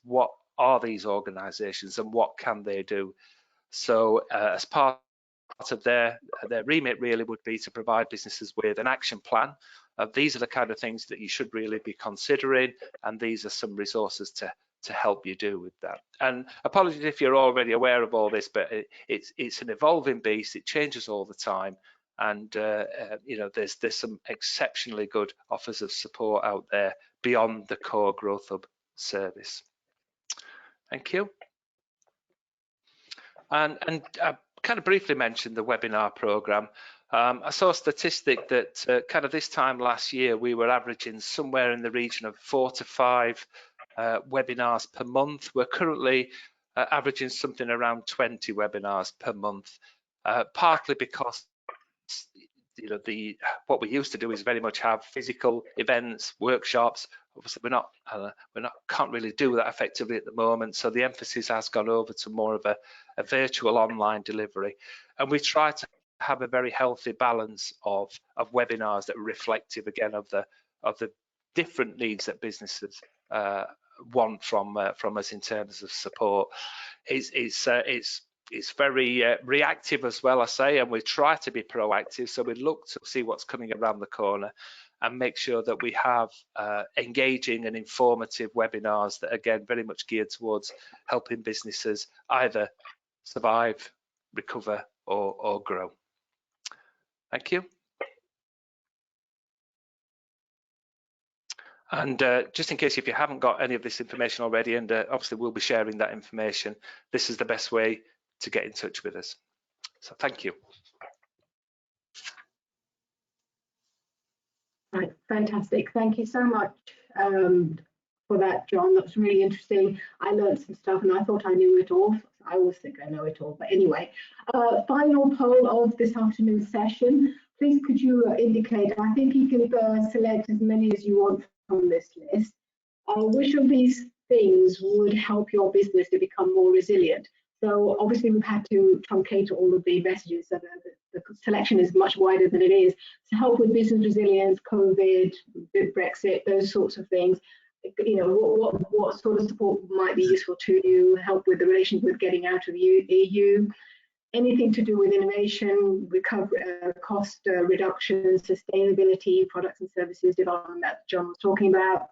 what are these organisations and what can they do. So as part of their remit really would be to provide businesses with an action plan. These are the kind of things that you should really be considering, and these are some resources to help you do with that. And apologies if you're already aware of all this, but it's an evolving beast. It changes all the time, and you know, there's some exceptionally good offers of support out there beyond the core Growth Hub service. Thank you. And I kind of briefly mentioned the webinar program. I saw a statistic that kind of this time last year we were averaging somewhere in the region of 4 to 5 webinars per month. We're currently averaging something around 20 webinars per month, partly because, you know, what we used to do is very much have physical events, workshops. Obviously, can't really do that effectively at the moment. So the emphasis has gone over to more of a virtual online delivery, and we try to have a very healthy balance of webinars that are reflective again of the different needs that businesses want from us in terms of support. It's very reactive as well, I say, and we try to be proactive. So we look to see what's coming around the corner and make sure that we have engaging and informative webinars that, again, very much geared towards helping businesses either survive, recover, or grow. Thank you. And just in case if you haven't got any of this information already, and obviously we'll be sharing that information, this is the best way to get in touch with us. So thank you. Right, fantastic. Thank you so much for that, John. That's really interesting. I learned some stuff and I thought I knew it all. I always think I know it all, but anyway. Final poll of this afternoon's session. Please could you indicate, I think you can select as many as you want from this list. Which of these things would help your business to become more resilient? So obviously we've had to truncate all of the messages, so the selection is much wider than it is. To help with business resilience, COVID, Brexit, those sorts of things. You know, what sort of support might be useful to you? Help with the relations with getting out of the EU. Anything to do with innovation, recovery, cost reduction, sustainability, products and services development that John was talking about.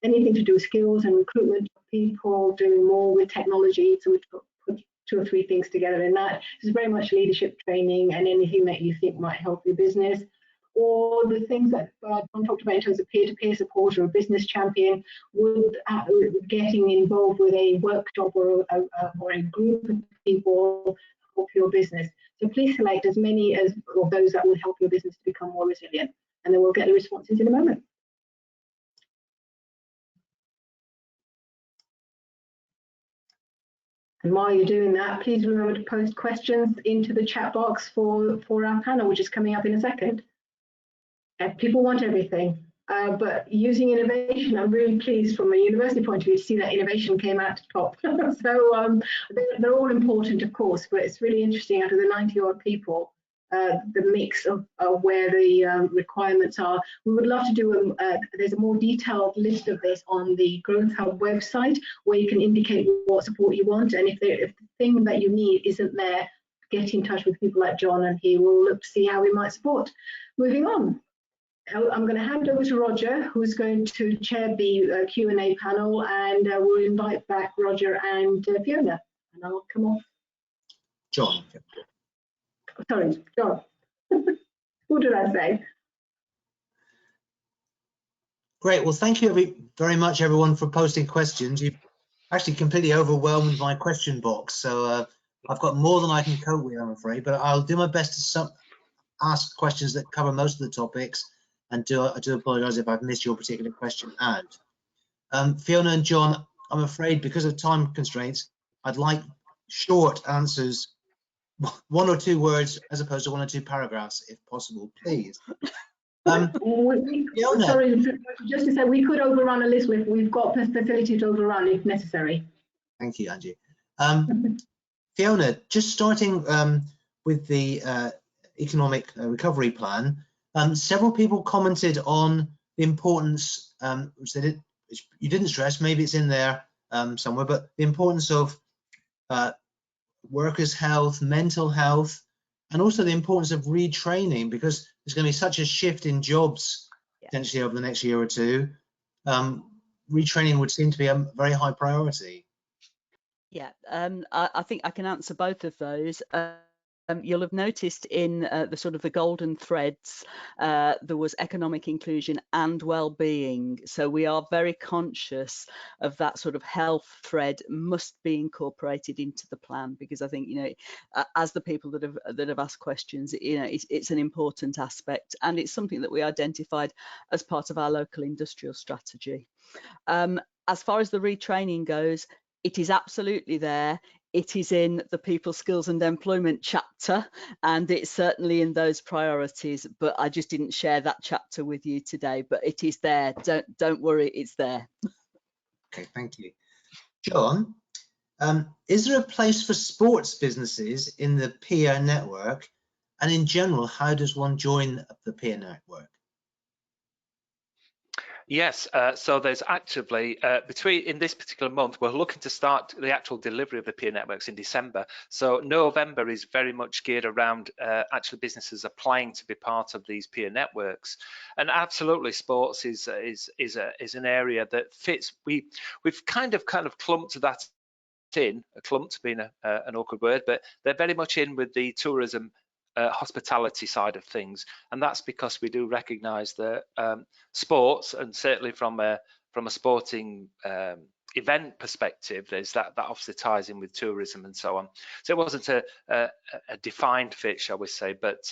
Anything to do with skills and recruitment of people, doing more with technology. So we put 2 or 3 things together in that. This is very much leadership training and anything that you think might help your business. Or the things that John talked about in terms of peer-to-peer support or a business champion, would getting involved with a workshop or a group of people help your business. So please select as many of those that will help your business to become more resilient, and then we'll get the responses in a moment. And while you're doing that, please remember to post questions into the chat box for our panel, which is coming up in a second. People want everything, but using innovation, I'm really pleased from a university point of view to see that innovation came out to top. So they're all important, of course, but it's really interesting out of the 90-odd people, the mix of where the requirements are. We would love to do there's a more detailed list of this on the Growth Hub website, where you can indicate what support you want, and if the thing that you need isn't there, get in touch with people like John and he will look to see how we might support. Moving on. I'm going to hand over to Roger, who's going to chair the Q&A panel, and we'll invite back Roger and Fiona. And I'll come off. John. Sorry, John. What did I say? Great. Well, thank you very much, everyone, for posting questions. You've actually completely overwhelmed my question box. So I've got more than I can cope with, I'm afraid, but I'll do my best to ask questions that cover most of the topics. And I do apologise if I've missed your particular question out. Fiona and John, I'm afraid because of time constraints, I'd like short answers, 1 or 2 words, as opposed to 1 or 2 paragraphs, if possible, please. Fiona. Sorry, just to say, we could overrun a little if we've got the facility to overrun if necessary. Thank you, Angie. Fiona, just starting with the economic recovery plan, several people commented on the importance, which you didn't stress, maybe it's in there somewhere, but the importance of workers' health, mental health, and also the importance of retraining, because there's going to be such a shift in jobs potentially over the next year or two. Retraining would seem to be a very high priority. Yeah, I think I can answer both of those. You'll have noticed in the sort of the golden threads, there was economic inclusion and well-being. So we are very conscious of that sort of health thread must be incorporated into the plan, because I think, you know, as the people that have asked questions, you know, it's an important aspect, and it's something that we identified as part of our local industrial strategy. As far as the retraining goes, it is absolutely there. It is in the people, skills and employment chapter, and it's certainly in those priorities, but I just didn't share that chapter with you today, but it is there. Don't worry, it's there. Okay, thank you. John, is there a place for sports businesses in the peer network? And in general, how does one join the peer network? Yes, so there's actively, in this particular month, we're looking to start the actual delivery of the peer networks in December. So November is very much geared around actually businesses applying to be part of these peer networks. And absolutely, sports is an area that fits. We've kind of clumped that in, clumped being an awkward word, but they're very much in with the tourism hospitality side of things, and that's because we do recognise that sports, and certainly from a sporting event perspective, there's that obviously ties in with tourism and so on. So it wasn't a defined fit, shall we say, but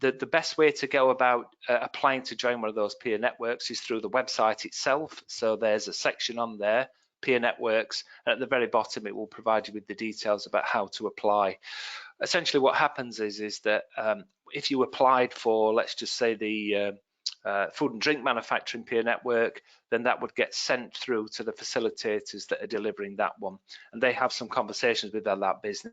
the best way to go about applying to join one of those peer networks is through the website itself. So there's a section on there, peer networks, and at the very bottom it will provide you with the details about how to apply. Essentially what happens is that if you applied for, let's just say, the food and drink manufacturing peer network, then that would get sent through to the facilitators that are delivering that one, and they have some conversations with that business,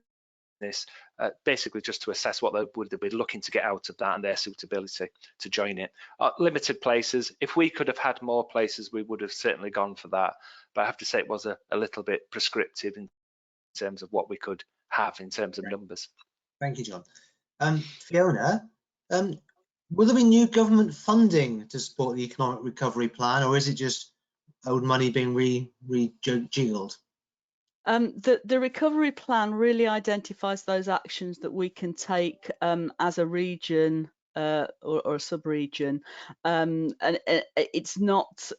basically just to assess what they would be looking to get out of that and their suitability to join it. Limited places. If we could have had more places, we would have certainly gone for that, but I have to say it was a little bit prescriptive in terms of what we could have in terms of numbers. Thank you, John. Fiona, will there be new government funding to support the economic recovery plan, or is it just old money being rejiggled? The recovery plan really identifies those actions that we can take as a region or a sub-region, and it's not.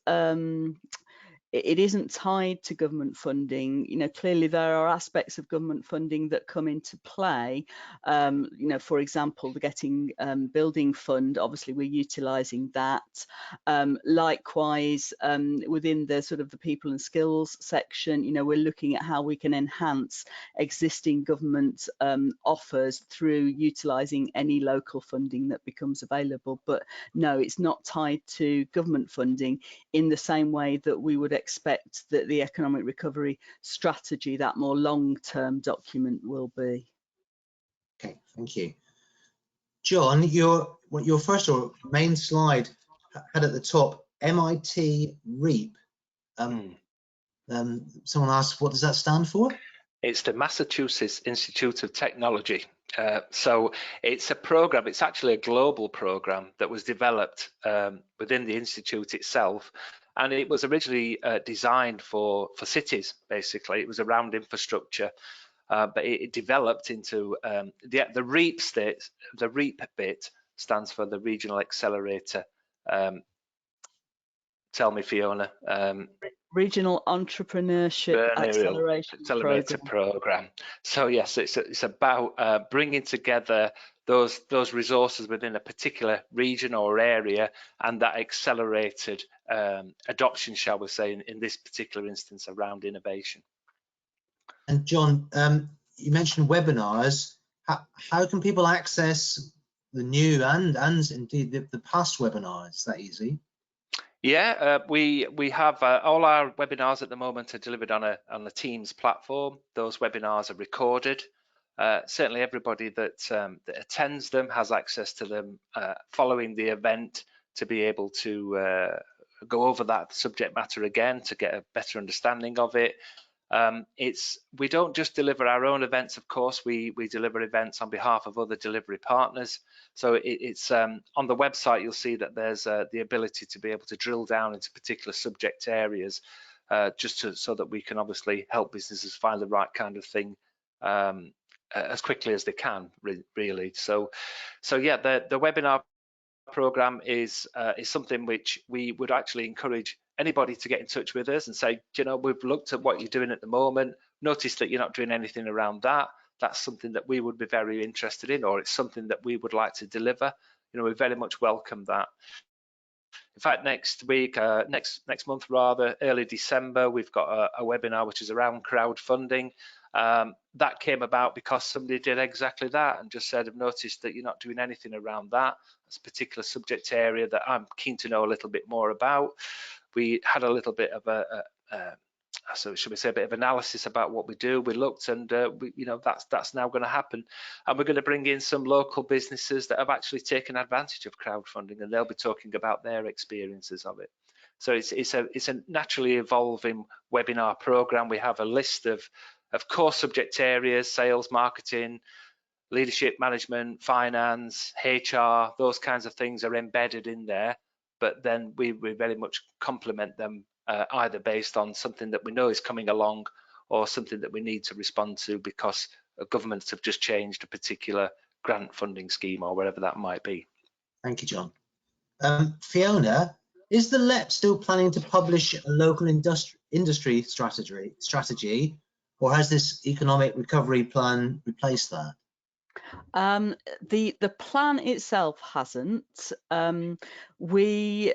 It isn't tied to government funding. You know, clearly there are aspects of government funding that come into play. You know, for example, the Getting Building Fund, obviously we're utilising that. Likewise, within the sort of the people and skills section, you know, we're looking at how we can enhance existing government offers through utilising any local funding that becomes available. But no, it's not tied to government funding in the same way that we would expect that the economic recovery strategy, that more long-term document, will be. Okay, thank you. John, your first or main slide had at the top MIT REAP. Someone asked, what does that stand for? It's the Massachusetts Institute of Technology. So it's a program, it's actually a global program that was developed within the institute itself. And it was originally designed for cities, basically. It was around infrastructure, but it developed into the REAP state. The REAP bit stands for the Regional Accelerator. Tell me, Fiona. Regional Entrepreneurship Acceleration Accelerator Program. So yes, it's about bringing together those resources within a particular region or area, and that accelerated adoption, shall we say, in this particular instance around innovation. And John, you mentioned webinars. How can people access the new and indeed the past webinars? Is that easy? Yeah, we have all our webinars at the moment are delivered on a Teams platform. Those webinars are recorded. Certainly, everybody that attends them has access to them following the event to be able to go over that subject matter again to get a better understanding of it. We don't just deliver our own events, of course, we deliver events on behalf of other delivery partners. So it's on the website, you'll see that there's the ability to be able to drill down into particular subject areas, so that we can obviously help businesses find the right kind of thing as quickly as they can, really. So yeah, the webinar program is something which we would actually encourage anybody to get in touch with us and say, you know, we've looked at what you're doing at the moment, noticed that you're not doing anything around that. That's something that we would be very interested in, or it's something that we would like to deliver. You know, we very much welcome that. In fact, next week, next month rather, early December, we've got a webinar which is around crowdfunding. That came about because somebody did exactly that and just said, I've noticed that you're not doing anything around that. It's a particular subject area that I'm keen to know a little bit more about. We had a little bit of so should we say a bit of analysis about what we do. We looked and you know, that's now going to happen, and we're going to bring in some local businesses that have actually taken advantage of crowdfunding, and they'll be talking about their experiences of it. So it's a naturally evolving webinar program. We have a list of core subject areas: sales, marketing, leadership, management, finance, HR. Those kinds of things are embedded in there, but then we very much complement them either based on something that we know is coming along or something that we need to respond to because governments have just changed a particular grant funding scheme or whatever that might be. Thank you, John. Fiona, is the LLEP still planning to publish a local industry strategy, or has this economic recovery plan replaced that? The plan itself hasn't. We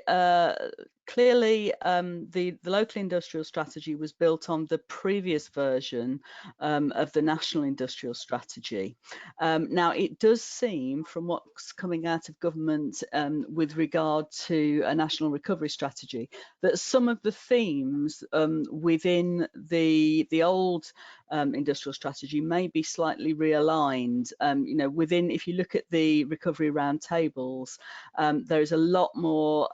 clearly the local industrial strategy was built on the previous version of the national industrial strategy. Now it does seem from what's coming out of government with regard to a national recovery strategy that some of the themes within the old industrial strategy may be slightly realigned. You know, within, if you look at the recovery roundtables, there is a lot more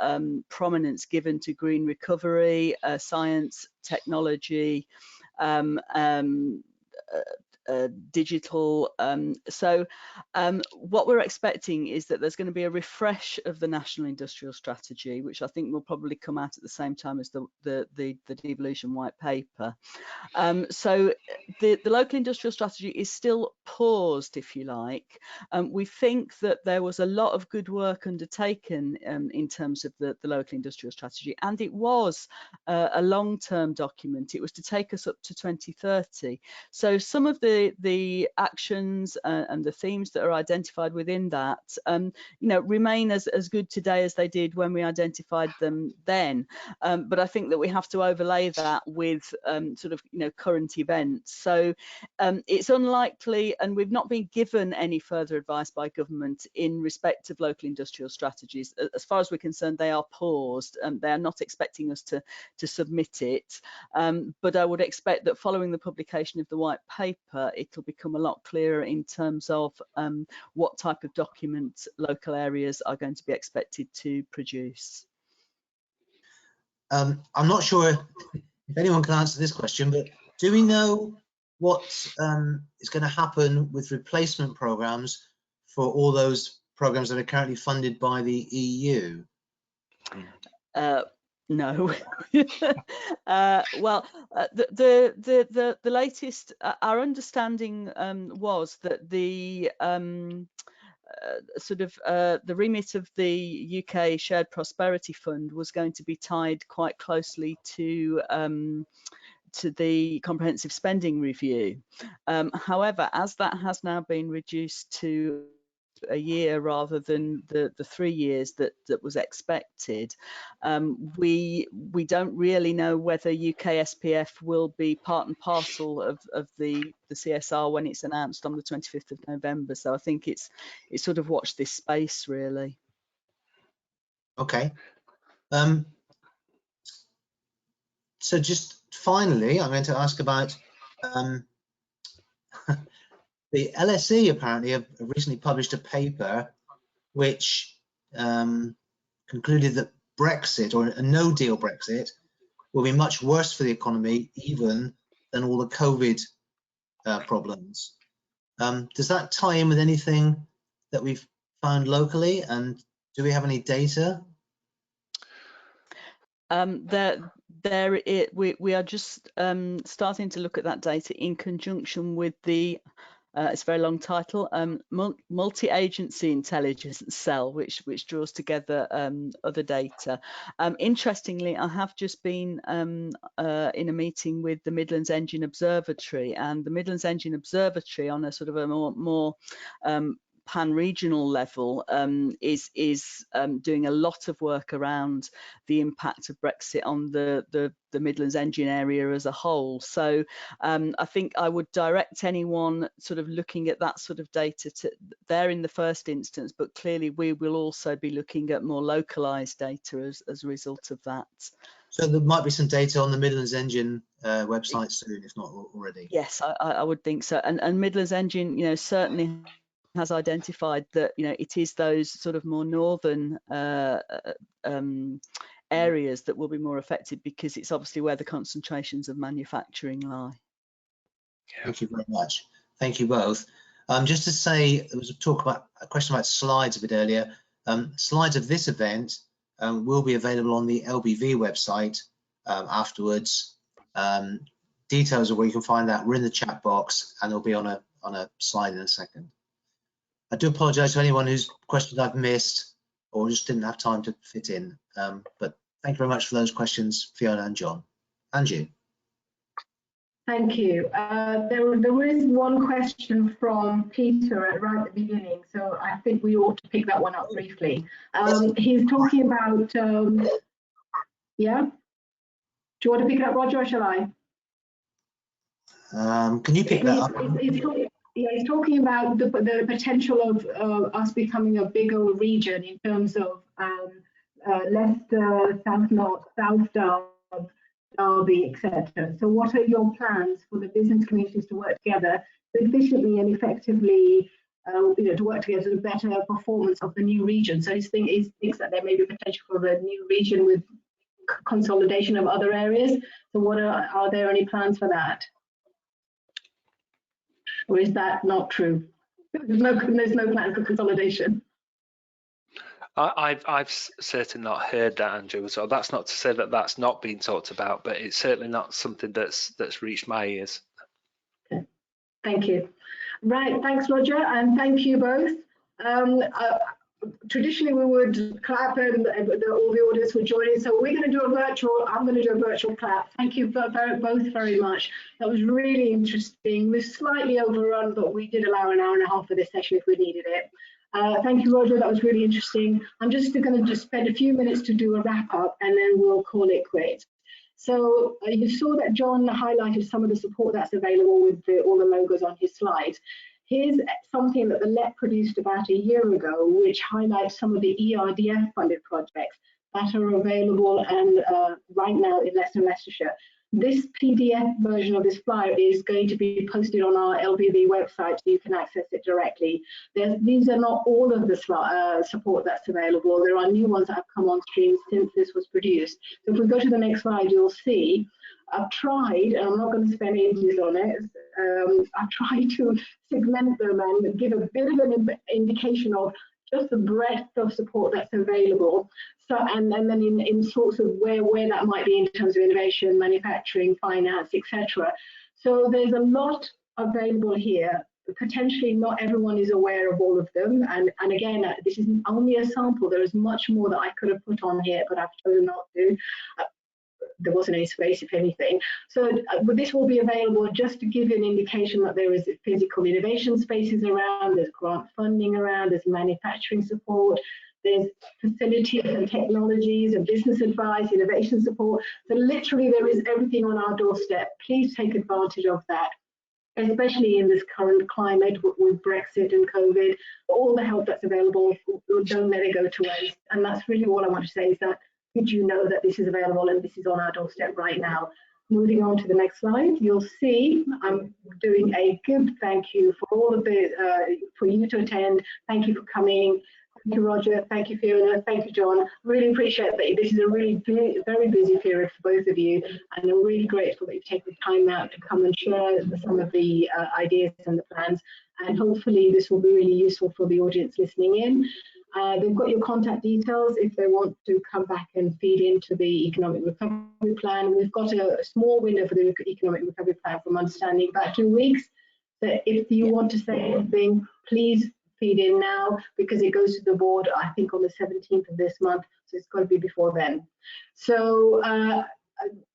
prominence given to green recovery, science, technology, digital. So what we're expecting is that there's going to be a refresh of the national industrial strategy, which I think will probably come out at the same time as the devolution white paper. So the local industrial strategy is still paused, if you like. We think that there was a lot of good work undertaken in terms of the local industrial strategy, and it was a long-term document. It was to take us up to 2030. So some of the actions and the themes that are identified within that, you know, remain as good today as they did when we identified them then. But I think that we have to overlay that with sort of, you know, current events. So it's unlikely, and we've not been given any further advice by government in respect of local industrial strategies. As far as we're concerned, they are paused. They are not expecting us to submit it. But I would expect that following the publication of the white paper, it'll become a lot clearer in terms of what type of document local areas are going to be expected to produce. I'm not sure if anyone can answer this question, but do we know what is going to happen with replacement programs for all those programs that are currently funded by the EU? No. Well, the latest, our understanding was that the the remit of the UK Shared Prosperity Fund was going to be tied quite closely to the comprehensive spending review. However, as that has now been reduced to a year rather than the 3 years that was expected, we don't really know whether UK SPF will be part and parcel of the CSR when it's announced on the 25th of November. So I think it's sort of watch this space, really. Okay. So just finally, I'm going to ask about the LSE. Apparently have recently published a paper which concluded that Brexit, or a no-deal Brexit, will be much worse for the economy even than all the COVID problems. Does that tie in with anything that we've found locally, and do we have any data? We are just starting to look at that data in conjunction with the it's a very long title, multi-agency intelligence cell, which draws together other data. Interestingly, I have just been in a meeting with the Midlands Engine Observatory, and the Midlands Engine Observatory, on a sort of a more pan-regional level, is doing a lot of work around the impact of Brexit on the Midlands Engine area as a whole. So I think I would direct anyone sort of looking at that sort of data to there in the first instance, but clearly we will also be looking at more localized data as a result of that. So there might be some data on the Midlands Engine website soon, if not already. Yes, I would think so. And Midlands Engine, you know, certainly has identified that, you know, it is those sort of more northern areas that will be more affected, because it's obviously where the concentrations of manufacturing lie. Thank you very much. Thank you both. Just to say, there was a question about slides a bit earlier. Slides of this event will be available on the LBV website afterwards. Details of where you can find that were in the chat box, and they'll be on a slide in a second. I do apologise to anyone whose questions I've missed or just didn't have time to fit in, but thank you very much for those questions, Fiona and John. And you. Thank you. There is one question from Peter right at the beginning, so I think we ought to pick that one up briefly. He's talking about, yeah? Do you want to pick it up, Roger, or shall I? Can you pick that up? He's talking about the potential of us becoming a bigger region in terms of Leicester, South North, South Derby, etc. So what are your plans for the business communities to work together efficiently and effectively, to work together to better performance of the new region? So he thinks that there may be potential for the new region with consolidation of other areas. So what are there any plans for that? Or is that not true? There's no plan for consolidation. I've certainly not heard that, Andrew. So that's not to say that that's not being talked about, but it's certainly not something that's reached my ears. Okay. Thank you. Right, thanks, Roger, and thank you both. Traditionally, we would clap and all the audience would join in. So we're going to do a virtual. I'm going to do a virtual clap. Thank you both very much. That was really interesting. We're slightly overrun, but we did allow an hour and a half for this session if we needed it. Thank you, Roger. That was really interesting. I'm just going to spend a few minutes to do a wrap up, and then we'll call it quits. So you saw that John highlighted some of the support that's available with all the logos on his slides. Here's something that the LEP produced about a year ago, which highlights some of the ERDF funded projects that are available and right now in Leicester and Leicestershire. This PDF version of this flyer is going to be posted on our LBV website, so you can access it directly. These are not all of the support that's available. There are new ones that have come on stream since this was produced. So if we go to the next slide, you'll see I've tried, and I'm not going to spend ages on it, I've tried to segment them and give a bit of an indication of just the breadth of support that's available. So, and then in sorts of where that might be in terms of innovation, manufacturing, finance, etc. So there's a lot available here. potentially not everyone is aware of all of them. And again, this is only a sample. There is much more that I could have put on here, but I've chosen not to. There wasn't any space, if anything. So this will be available just to give you an indication that there is physical innovation spaces around, there's grant funding around, there's manufacturing support, there's facilities and technologies and business advice, innovation support. So literally there is everything on our doorstep. Please take advantage of that, especially in this current climate with Brexit and COVID. All the help that's available, don't let it go to waste. And that's really all I want to say, is that did you know that this is available and this is on our doorstep right now? Moving on to the next slide, you'll see I'm doing a good thank you for all of the, for you to attend. Thank you for coming. Thank you, Roger. Thank you, Fiona. Thank you, John. Really appreciate that. This is a really very busy period for both of you, and I'm really grateful that you've taken the time out to come and share some of the ideas and the plans. And hopefully this will be really useful for the audience listening in. They've got your contact details if they want to come back and feed into the economic recovery plan. We've got a small window for the economic recovery plan, from understanding, about 2 weeks. So if you want to say anything, please feed in now, because it goes to the board, I think, on the 17th of this month. So it's got to be before then. So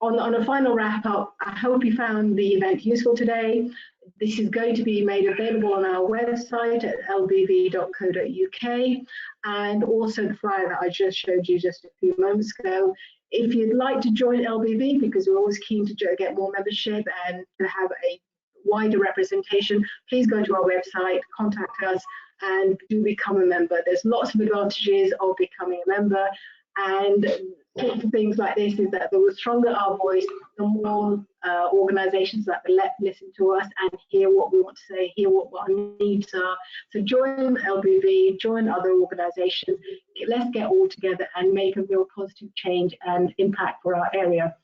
on a final wrap up, I hope you found the event useful today. This is going to be made available on our website at lbv.co.uk, and also the flyer that I just showed you just a few moments ago. If you'd like to join LBV, because we're always keen to get more membership and to have a wider representation, please go to our website, contact us, and do become a member. There's lots of advantages of becoming a member, and things like this is that the stronger our voice, the more organisations like the LLEP listen to us and hear what we want to say, hear what our needs are. So join LBV, join other organisations. Let's get all together and make a real positive change and impact for our area.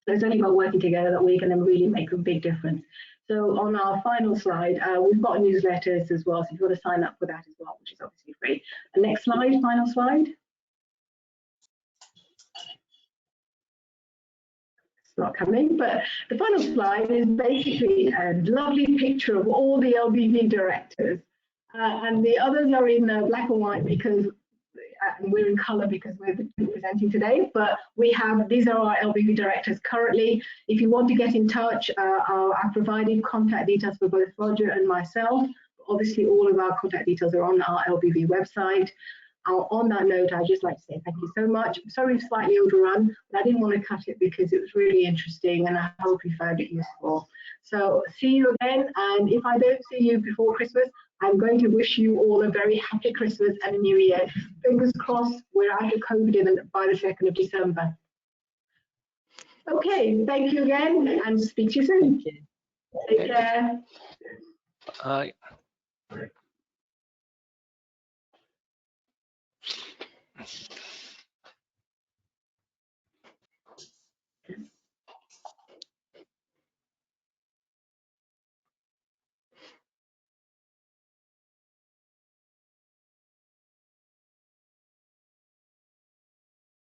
So it's only by working together that we're going to really make a big difference. So on our final slide, we've got newsletters as well, so if you want to sign up for that as well, which is obviously free. The next slide, final slide. It's not coming, but the final slide is basically a lovely picture of all the LBV directors. And the others are in black and white because and we're in colour because we're presenting today, but we have, these are our LBV directors currently. If you want to get in touch, I've provided contact details for both Roger and myself. Obviously, all of our contact details are on our LBV website. On that note, I'd just like to say thank you so much. Sorry we've slightly overrun, but I didn't want to cut it because it was really interesting and I hope you found it useful. So see you again, and if I don't see you before Christmas, I'm going to wish you all a very happy Christmas and a new year. Fingers crossed we're out of COVID by the 2nd of December. Okay, thank you again and speak to you soon. Take care. Bye.